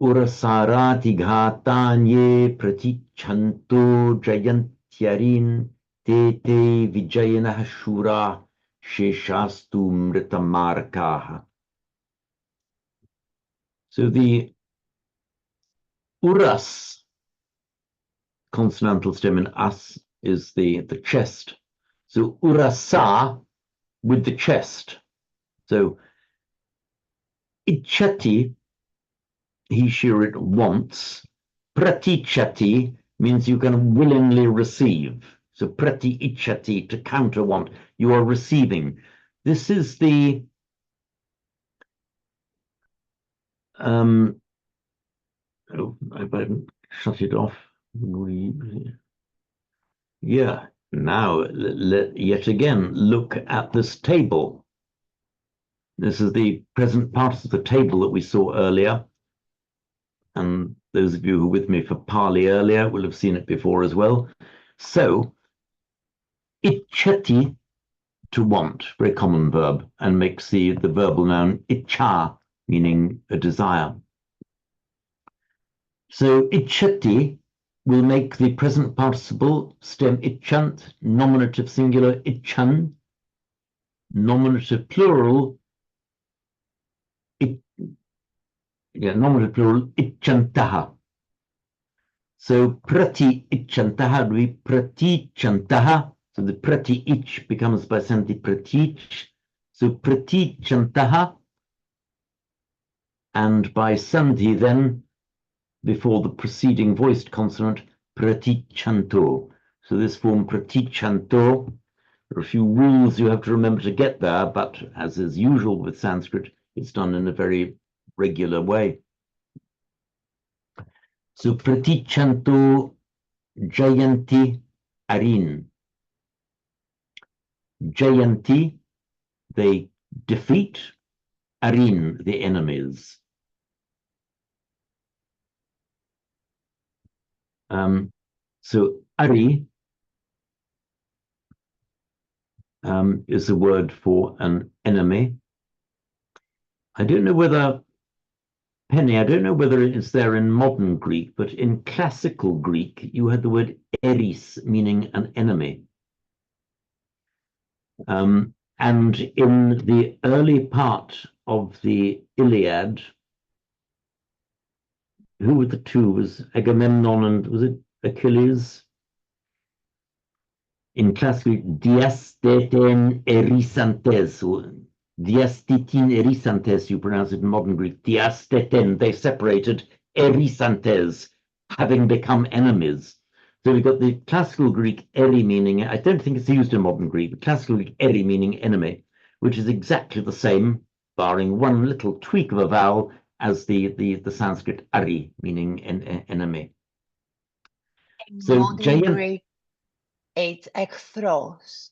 Urasarati ghatan ye pratichanto jayantyarin te vijayanah shurah sheshastu mritamaraka. So the uras consonantal stem in as is the chest. So urasa with the chest. So ichati, he, she, or it wants. Pratichati means you can willingly receive. So prati ichati, to counter want, you are receiving. This is the oh, I shut it off. Yeah, now yet again look at this table. This is the present part of the table that we saw earlier. And those of you who were with me for Pali earlier will have seen it before as well. So, ichati, to want, very common verb, and makes the verbal noun icha, meaning a desire. So, ichati will make the present participle stem ichant, nominative singular ichan, nominative plural nominative plural ichantaha. So prati ichantaha would be prati chantaha. So the prati ich becomes by sandhi pratich. So prati chantaha. And by sandhi then, before the preceding voiced consonant, prati chanto. So this form prati chanto, there are a few rules you have to remember to get there, but as is usual with Sanskrit, it's done in a very regular way. So pratichanto jayanti arin. Jayanti, they defeat. Arin, the enemies. So ari is a word for an enemy. I don't know whether Penny, I don't know whether it's there in modern Greek, but in classical Greek, you had the word eris, meaning an enemy. And in the early part of the Iliad, who were the two? Was Agamemnon and was it Achilles? In classical, diasteten erisantes, or diastitin erisantes, you pronounce it in modern Greek. Diasteten, they separated, erisantes, having become enemies. So we've got the classical Greek eri meaning, I don't think it's used in modern Greek, but classical Greek eri meaning enemy, which is exactly the same, barring one little tweak of a vowel, as the Sanskrit ari, meaning enemy. So modern Greek, it's echthros.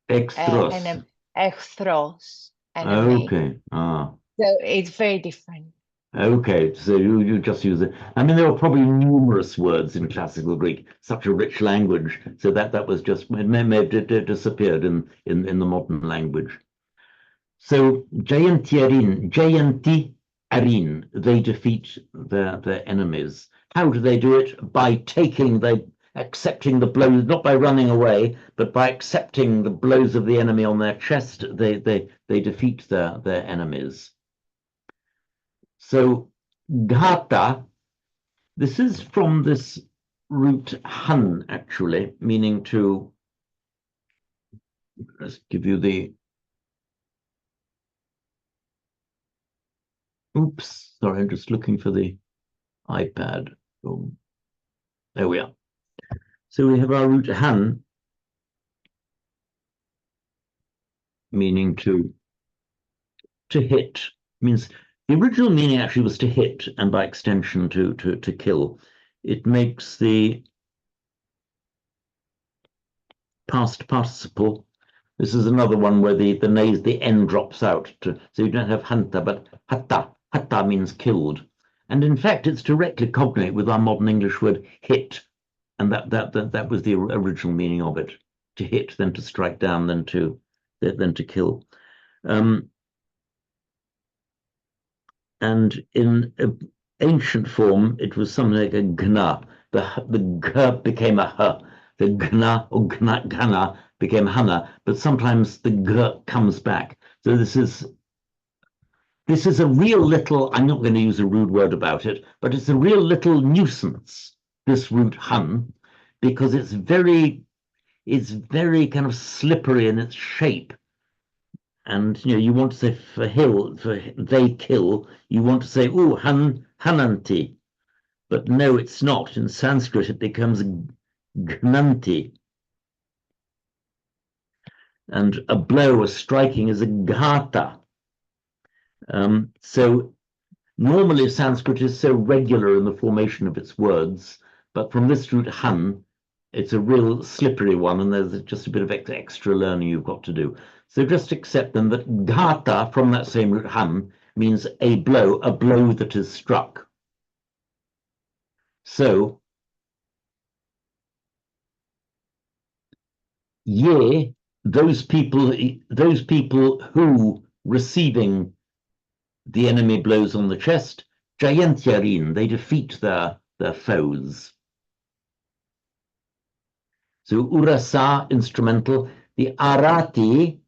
Echthros. Echthros. Enemy. Okay. So it's very different. Okay, so you just use it. I mean, there were probably numerous words in classical Greek, such a rich language. So that was just, it may have disappeared in the modern language. So Jayanti Arin, they defeat their enemies. How do they do it? By accepting the blows, not by running away, but by accepting the blows of the enemy on their chest. They defeat their enemies. So ghata, this is from this root han, actually, meaning to, let's give you the, oops, sorry, I'm just looking for the iPad. Oh, there we are. So we have our root han, meaning to hit, means the original meaning actually was to hit, and by extension to kill. It makes the past participle This is another one where the N drops out, so you don't have hanta, but hatta. Hatta means killed. And in fact, it's directly cognate with our modern English word hit. And that was the original meaning of it. To hit, then to strike down, then to kill. And in ancient form, it was something like a gna. The g became a h. The gna or gana became hana, but sometimes the g comes back. So this is a real little, I'm not going to use a rude word about it, but it's a real little nuisance, this root hun, because it's very kind of slippery in its shape. And you want to say for they kill, you want to say, ooh, hananti. But no, it's not. In Sanskrit, it becomes gnanti. And a blow, a striking, is a ghata. So normally Sanskrit is so regular in the formation of its words, but from this root han, it's a real slippery one, and there's just a bit of extra learning you've got to do. So just accept then that ghata from that same root han means a blow that is struck. So ye, those people who receiving the enemy blows on the chest, jayantyarin, they defeat their foes. So urasa, instrumental. The arati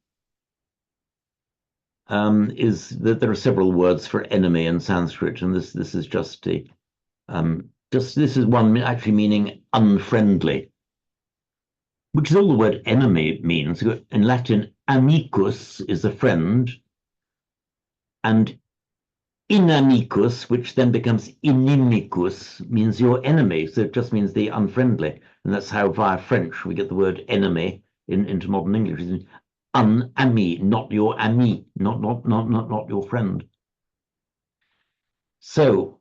is that there are several words for enemy in Sanskrit, and this is just this is one actually meaning unfriendly, which is all the word enemy means. In Latin, amicus is a friend, and inamicus, which then becomes inimicus, means your enemy. So it just means the unfriendly, and that's how via French we get the word enemy into modern English. Unami, not your ami, not your friend. So,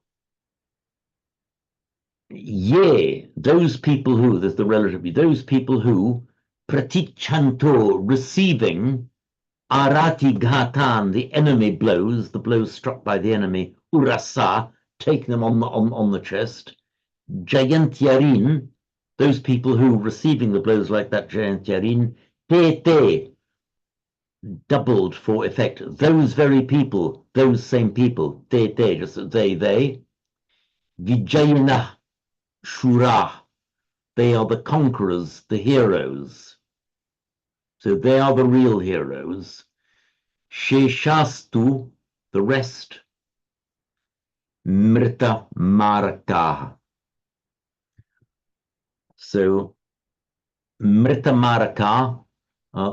ye, those people who, there's the relative, those people who, pratichanto, receiving, arati ghatan, the enemy blows, the blows struck by the enemy, urasa, take them on the chest, jayantyarin, those people who, receiving the blows like that, jayantyarin, te, doubled for effect, those very people, those same people, te, just they, vijayana shura, they are the conquerors, the heroes. So they are the real heroes. Sheshastu, the rest, mrita maraka. So mrita maraka,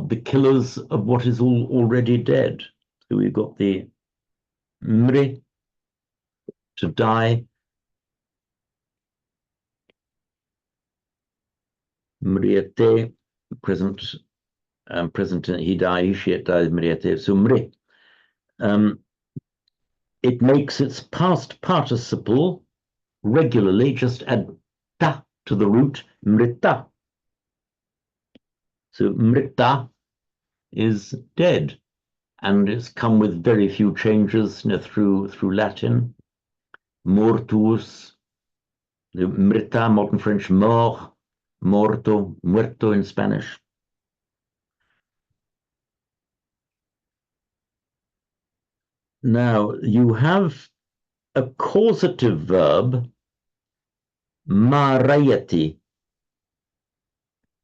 the killers of what is already dead. So we've got the mri, to die, mriate, present he died, ishiet died, mriate, so mri. It makes its past participle regularly, just add ta to the root, mrita. So mrita is dead, and it's come with very few changes through Latin. Mortus, the mrita, modern French, mort, morto, muerto in Spanish. Now you have a causative verb, marayati,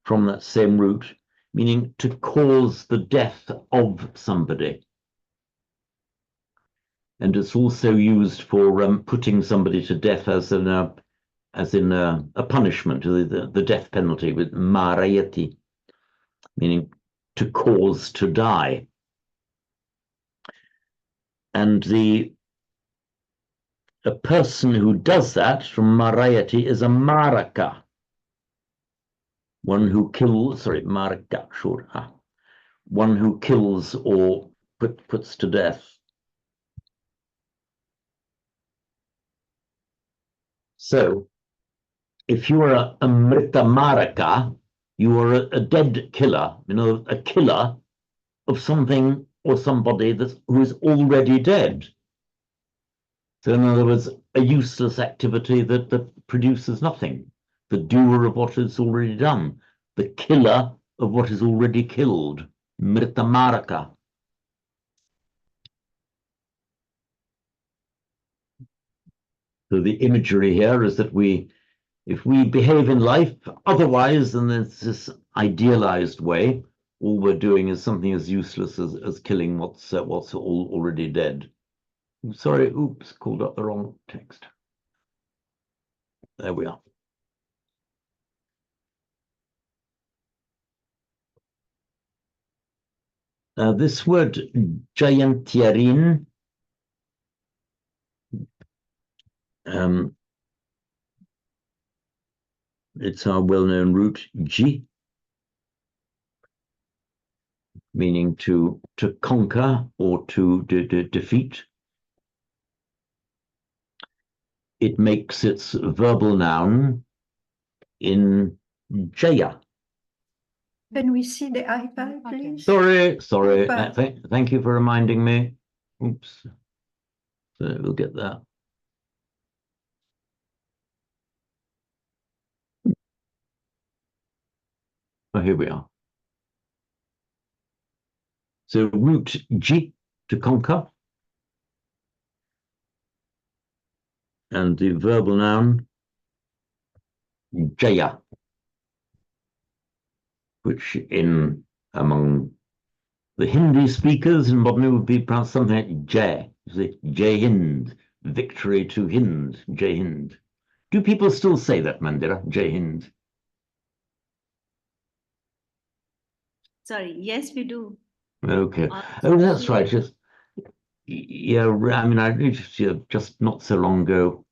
from that same root, meaning to cause the death of somebody. And it's also used for putting somebody to death as in a punishment, the death penalty, with marayati, meaning to cause to die. And a person who does that from marayati is a maraka, one who kills, maraka, sure, one who kills or puts to death. So if you are a mrita maraka, You are a dead killer, you know, a killer of something or somebody who is already dead. So in other words, a useless activity that produces nothing. The doer of what is already done. The killer of what is already killed. Mritamaraka. So the imagery here is that if we behave in life otherwise than this idealized way, all we're doing is something as useless as killing what's already dead. I'm sorry, oops, called up the wrong text. There we are. This word Jayantyarin, it's our well-known root Ji, meaning to conquer or to defeat. It makes its verbal noun in Jaya. Can we see the iPad, please? Sorry. iPad. Thank you for reminding me. Oops. So we'll get that. Oh, here we are. So root Ji, to conquer. And the verbal noun Jaya, which among the Hindi speakers in modern would be pronounced something like Jai. Jai Hind, victory to Hind, Jai Hind. Do people still say that, Mandira, Jai Hind? Sorry, yes, we do. Okay. Oh, that's right. Yeah, I mean, I just not so long ago,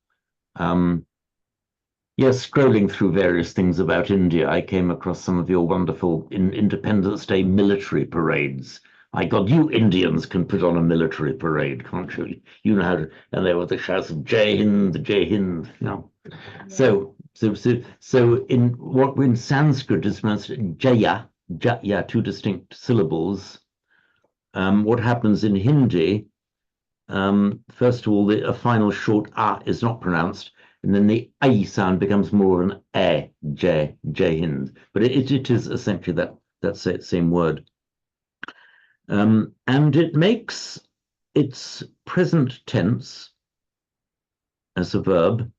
scrolling through various things about India, I came across some of your wonderful Independence Day military parades. My God, you Indians can put on a military parade, can't you? You know how to, and there were the shouts of Jai Hind, Jai Hind. You know. Yeah. So in Sanskrit is pronounced Jaya, Jaya, two distinct syllables. What happens in Hindi? First of all, a final short a is not pronounced, and then the I sound becomes more of an a, J, Hind. But it is essentially that same word. And it makes its present tense as a verb.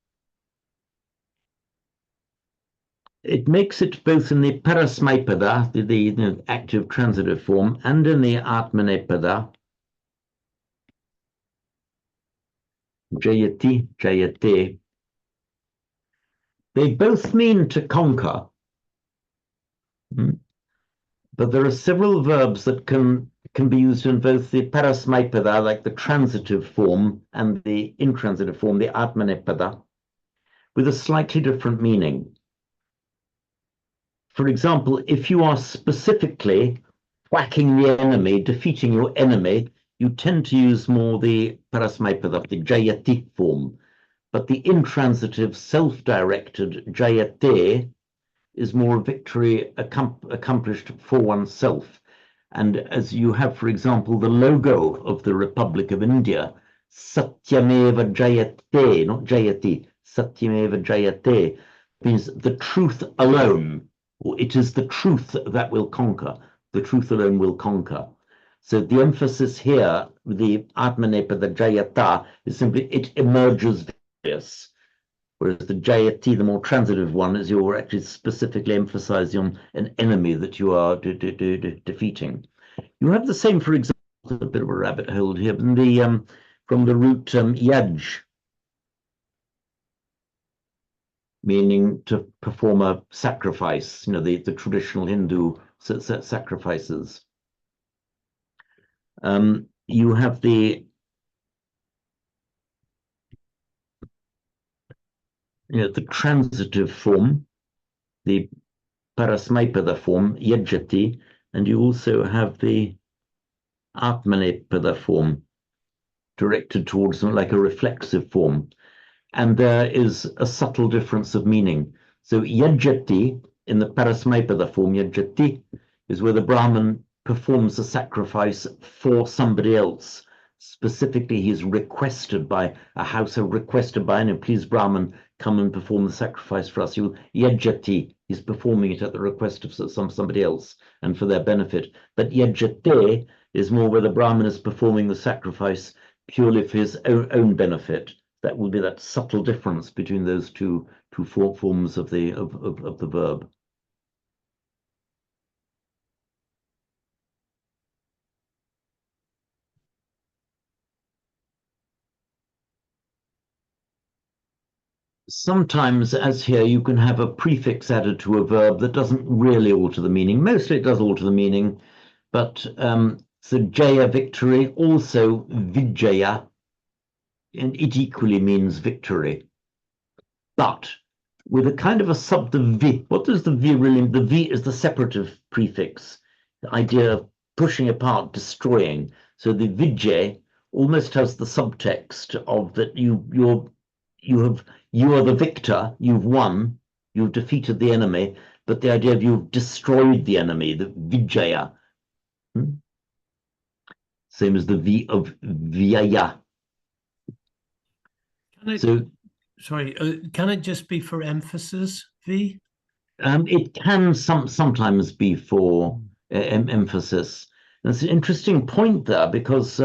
It makes it both in the parasmaipada, the active transitive form, and in the atmanepada. Jayati, Jayate. They both mean to conquer. But there are several verbs that can be used in both the parasmaipada, like the transitive form, and the intransitive form, the atmanepada, with a slightly different meaning. For example, if you are specifically whacking the enemy, defeating your enemy, you tend to use more the parasmaipada, the jayati form. But the intransitive, self-directed jayate is more victory accomplished for oneself. And as you have, for example, the logo of the Republic of India, Satyameva Jayate, not Jayati, Satyameva Jayate, means the truth alone, or it is the truth that will conquer. The truth alone will conquer. So the emphasis here, the Atmanepada Jayata, is simply it emerges victorious. Whereas the Jayati, the more transitive one, is you're actually specifically emphasizing on an enemy that you are defeating. You have the same, for example, a bit of a rabbit hole here, from the root yaj, meaning to perform a sacrifice, you know, the traditional Hindu sacrifices. You have the transitive form, the parasmaipada form, yajati, and you also have the atmanepada form, directed towards them like a reflexive form. And there is a subtle difference of meaning. So yajati in the Parasmaipada form, yajati, is where the Brahmin performs a sacrifice for somebody else. Specifically, he's requested by a household, requested by any, please Brahmin, come and perform the sacrifice for us. Yajati, he's performing it at the request of somebody else and for their benefit. But yajate is more where the Brahmin is performing the sacrifice purely for his own benefit. That will be that subtle difference between those two forms of the verb. Sometimes, as here, you can have a prefix added to a verb that doesn't really alter the meaning. Mostly it does alter the meaning, but so jaya, victory, also vijaya, and it equally means victory. But with a kind of a sub, the vi. What does the vi really mean? The vi is the separative prefix, the idea of pushing apart, destroying. So the vijay almost has the subtext of that you are the victor, you've won, you've defeated the enemy, but the idea of you've destroyed the enemy, the vijaya. Same as the V of vyaya. Can it just be for emphasis, V? It can sometimes be for emphasis. That's an interesting point there, because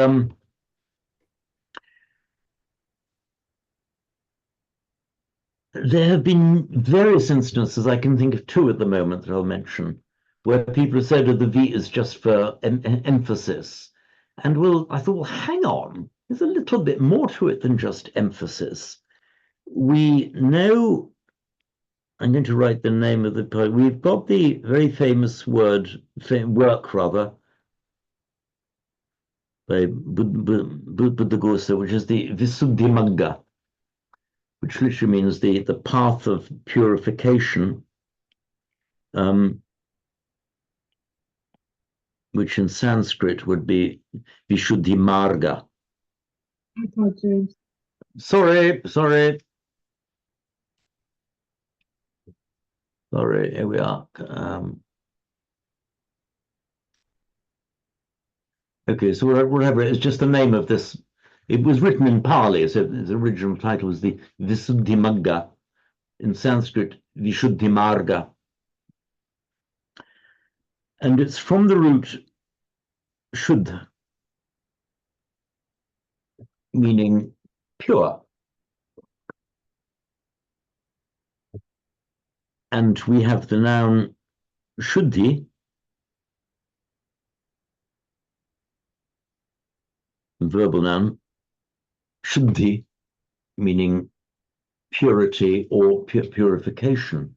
there have been various instances, I can think of two at the moment that I'll mention, where people have said that the V is just for emphasis. And I thought, well, hang on, there's a little bit more to it than just emphasis. We know, I'm going to write the name of the poet. We've got the very famous work by Buddhaghosa, which is the Visuddhimagga, which literally means the path of purification, which in Sanskrit would be Vishuddhimarga. Sorry, here we are. Okay, so whatever, it's just the name of this. It was written in Pali, so its original title was the Visuddhimagga. In Sanskrit, Vishuddhimarga. And it's from the root shuddha, meaning pure. And we have the noun shuddhi, verbal noun, shuddhi, meaning purity or purification.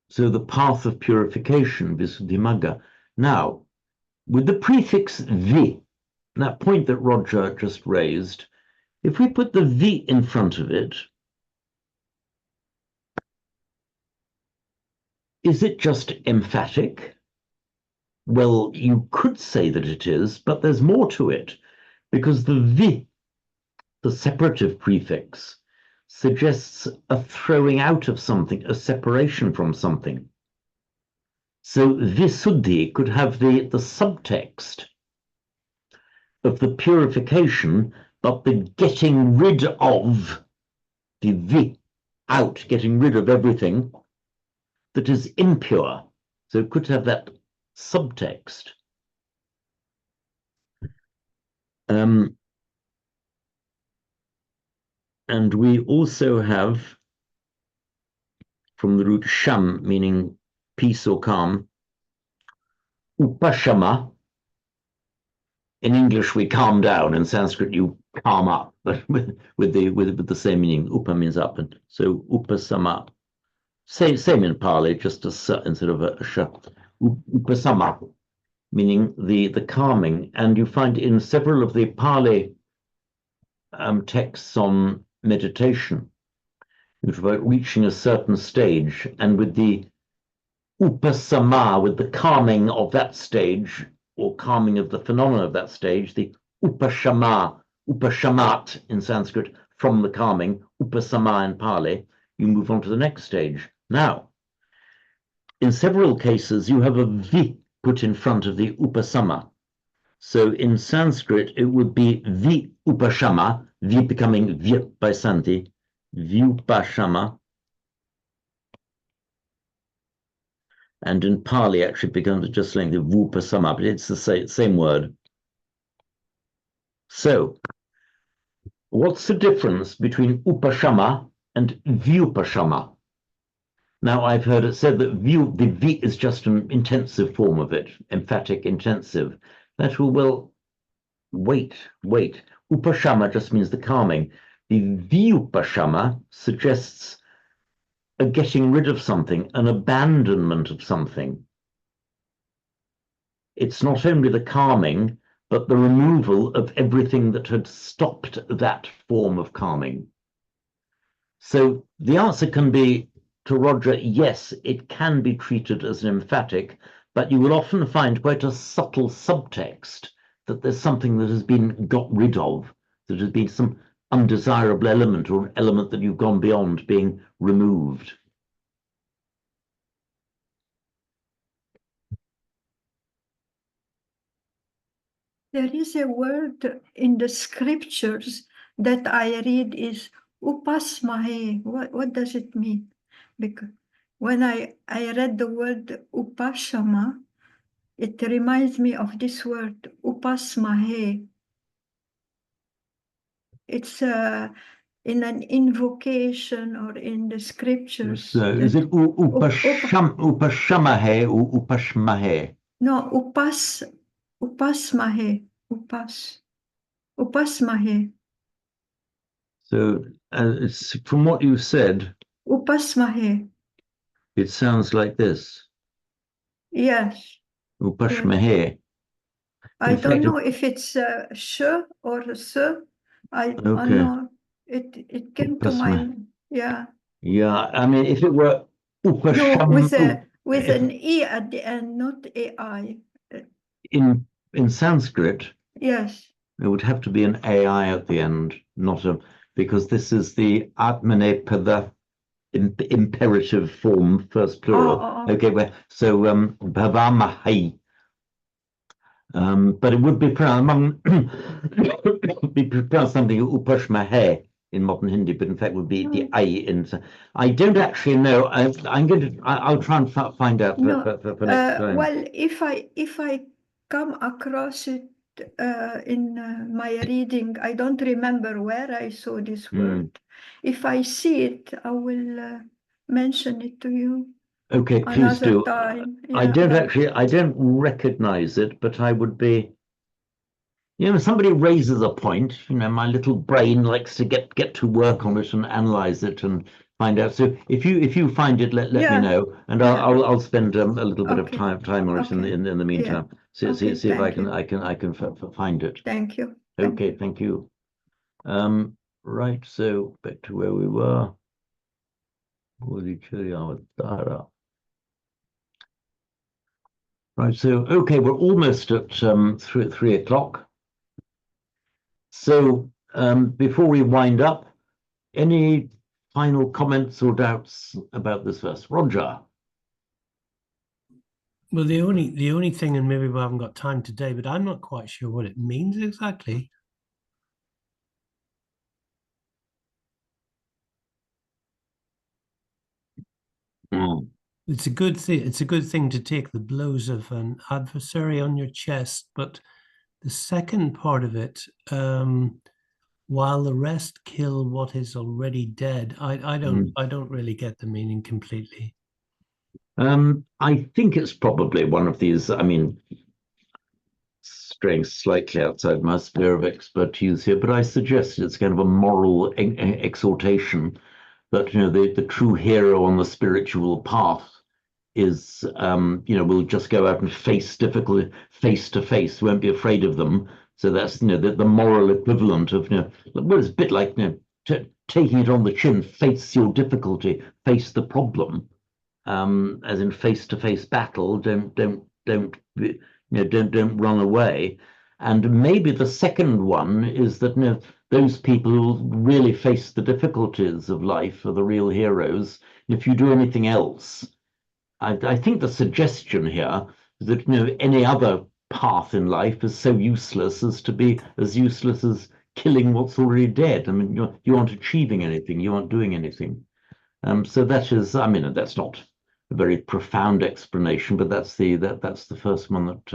So the path of purification, Visuddhimagga. Now, with the prefix vi, that point that Roger just raised, if we put the vi in front of it, is it just emphatic? Well, you could say that it is, but there's more to it, because the vi, the separative prefix, suggests a throwing out of something, a separation from something. So Visuddhi could have the subtext of the purification, but the getting rid of, the vi, out, getting rid of everything that is impure. So it could have that subtext. And we also have, from the root sham, meaning peace or calm, upashama. In English, we calm down. In Sanskrit, you calm up, but with the same meaning. Upa means up, and so upasama. Same in Pali, just a sa instead of a sha. Upasama, meaning the calming. And you find in several of the Pali texts on meditation, it's about reaching a certain stage, and with the upasama, with the calming of that stage, or calming of the phenomena of that stage, the upashama, upashamat in Sanskrit, from the calming, upasama in Pali, you move on to the next stage, Now, in several cases, you have a vi put in front of the upasama. So in Sanskrit, it would be vi upashama, vi becoming vi by santi, vyupashama. And in Pali, actually becomes just like the vupasama, but it's the same word. So, what's the difference between upashama and vyupashama? Now, I've heard it said that the V is just an intensive form of it, emphatic intensive. That will, well, wait. Upashama just means the calming. The vyupashama suggests a getting rid of something, an abandonment of something. It's not only the calming, but the removal of everything that had stopped that form of calming. So the answer can be, to Roger, yes, it can be treated as an emphatic, but you will often find quite a subtle subtext that there's something that has been got rid of, that has been some undesirable element or an element that you've gone beyond being removed. There is a word in the scriptures that I read is upasmahe. What does it mean? Because when I read the word upashama, it reminds me of this word upasmahe. It's in an invocation or in the scriptures. So is it upashamahe or upashmahe? No, upasmahe. Upasmahe. So it's, from what you said, Upasmahe. it sounds like this. Yes. Upashmahe. I don't know if it's sh or s. I don't know. It came to mind. Yeah. Yeah, I mean, if it were upasham, No, with an e at the end, not ai. In Sanskrit, Yes. it would have to be an ai at the end, not a, because this is the atmanepada imperative form, first plural. Okay, well, so bhavamahi. But it would be pronounced something upashmahe in modern Hindi, but in fact would be the I in. I don't actually know. I'll try and find out for next time. Well, if I come across it in my reading, I don't remember where I saw this word. If I see it, I will mention it to you. Okay, please do. Time. Yeah, I don't recognize it, but I would be, somebody raises a point, my little brain likes to get to work on it and analyze it and find out. So if you find it, let me know, and I'll spend a little bit of time on it in the meantime. See if I can find it. Thank you. Okay, thank you. Right, so back to where we were. Right, so okay, we're almost at 3 o'clock. So before we wind up, any final comments or doubts about this verse? Roger. Well, the only thing, and maybe we haven't got time today, but I'm not quite sure what it means exactly. It's a good thing. It's a good thing to take the blows of an adversary on your chest, but the second part of it, while the rest kill what is already dead, I don't really get the meaning completely. I think it's probably one of these. I mean, straying slightly outside my sphere of expertise here, but I suggest it's kind of a moral exhortation that the true hero on the spiritual path is will just go out and face difficulty face to face, won't be afraid of them. So that's the moral equivalent of well, it's a bit like taking it on the chin, face your difficulty, face the problem, as in face to face battle. Don't run away. And maybe the second one is that, you know, those people who really face the difficulties of life are the real heroes. If you do anything else, I think the suggestion here is that, you know, any other path in life is so useless as to be as useless as killing what's already dead. I mean, you aren't achieving anything, you aren't doing anything. So that is, I mean, that's not a very profound explanation, but that's the first one that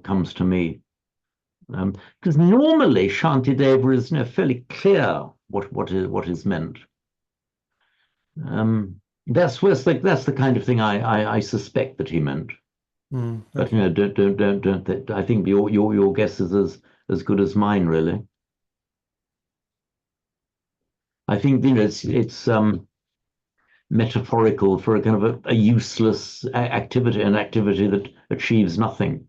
comes to me. Because normally Shantideva is, you know, fairly clear what is meant. That's the kind of thing I suspect that he meant. But, you know, don't. I think your guess is as good as mine, really. I think, you know, it's metaphorical for a kind of a useless activity, an activity that achieves nothing.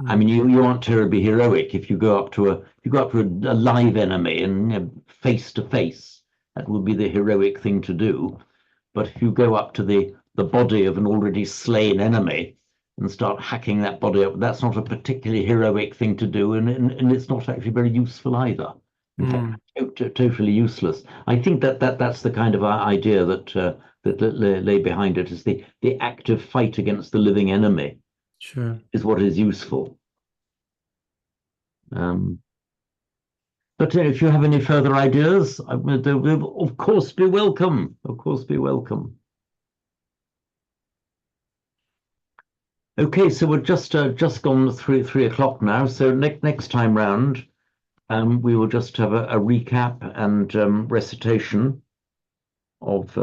I mean, you aren't terribly heroic if you go up to a live enemy and, you know, face to face. That would be the heroic thing to do. But if you go up to the body of an already slain enemy and start hacking that body up, that's not a particularly heroic thing to do, and it's not actually very useful either. In fact, totally useless. I think that's the kind of idea that lay behind it, is the active fight against the living enemy. Sure. Is what is useful. But if you have any further ideas, they will of course be welcome. Of course, be welcome. Okay, so we're just gone 3 o'clock now. So next time round, we will just have a recap and recitation of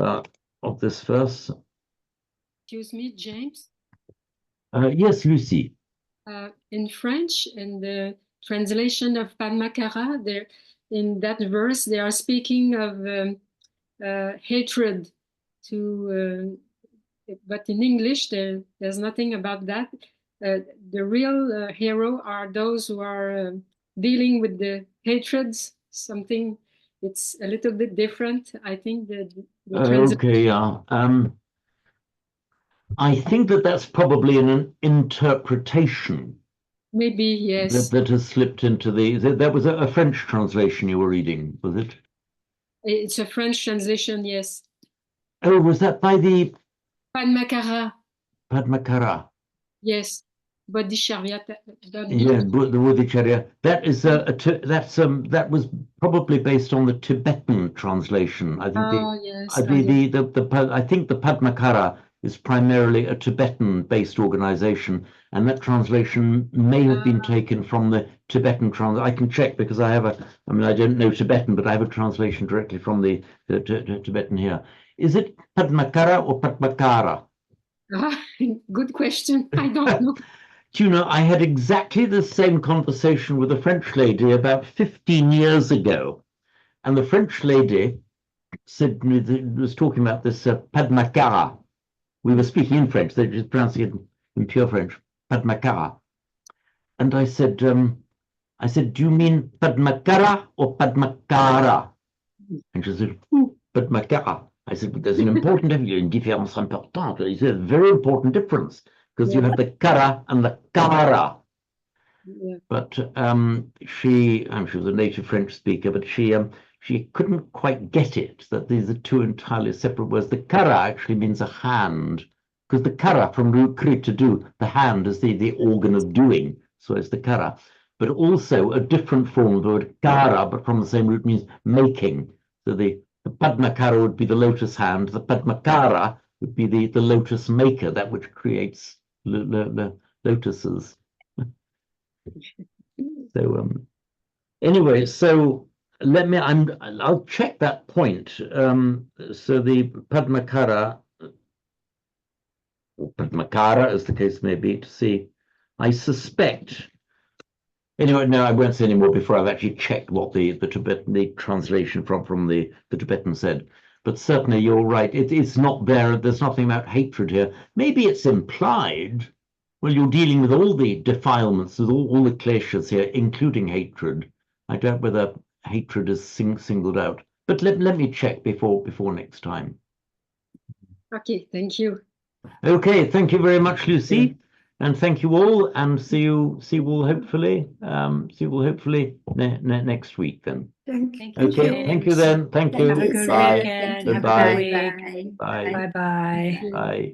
this verse. Excuse me, James. Yes, Lucy. In French, in the translation of Padmakara, there in that verse they are speaking of hatred but in English there's nothing about that. The real hero are those who are dealing with the hatreds. Something, it's a little bit different. I think the okay, yeah. I think that's probably an interpretation. Maybe, yes. That has slipped into that was a French translation you were reading, was it? It's a French translation, yes. Oh, was that by the Padmakara? Padmakara. Yes, Bodhicharya. Yeah, the Bodhicharya. That is that was probably based on the Tibetan translation. I think yes. I think the Padmakara is primarily a Tibetan-based organization, and that translation may have been taken from the Tibetan I can check because I mean, I don't know Tibetan, but I have a translation directly from the Tibetan here. Is it Padmakara or Padmakara? Good question. I don't know. Do you know, I had exactly the same conversation with a French lady about 15 years ago, and the French lady was talking about this Padmakara. We were speaking in French, they just pronounced it in pure French, Padmakara. And I said, do you mean Padmakara or Padmakara? And she said, Padmakara. I said, but there's an important difference, important. It's a very important difference, because you have the kara and the kara. Yeah. But she was a native French speaker, but she couldn't quite get it, that these are two entirely separate words. The kara actually means a hand, because the kara from kri, to do, the hand is the organ of doing, so it's the kara. But also a different form of the word kara, but from the same root, means making. So the Padmakara would be the lotus hand, the Padmakara would be the lotus maker, that which creates lotuses. So anyway, so I'll check that point. So the Padmakara, or Padmakara as the case may be, to see, I suspect. Anyway, no, I won't say any more before I've actually checked what the Tibetan, the translation from the Tibetan said. But certainly you're right. It's not there. There's nothing about hatred here. Maybe it's implied. Well, you're dealing with all the defilements, with all the kleshas here, including hatred. I doubt whether hatred is singled out. But let me check before next time. Okay, thank you. Okay, thank you very much, Lucy. And thank you all, and see you all hopefully next week then. Thank Thank you. you, Okay, thank you James. then. Thank Thank you. you, Have a good Bye. weekend. Thank you. Have a Goodbye. good week. Bye. Bye. Bye bye. Bye.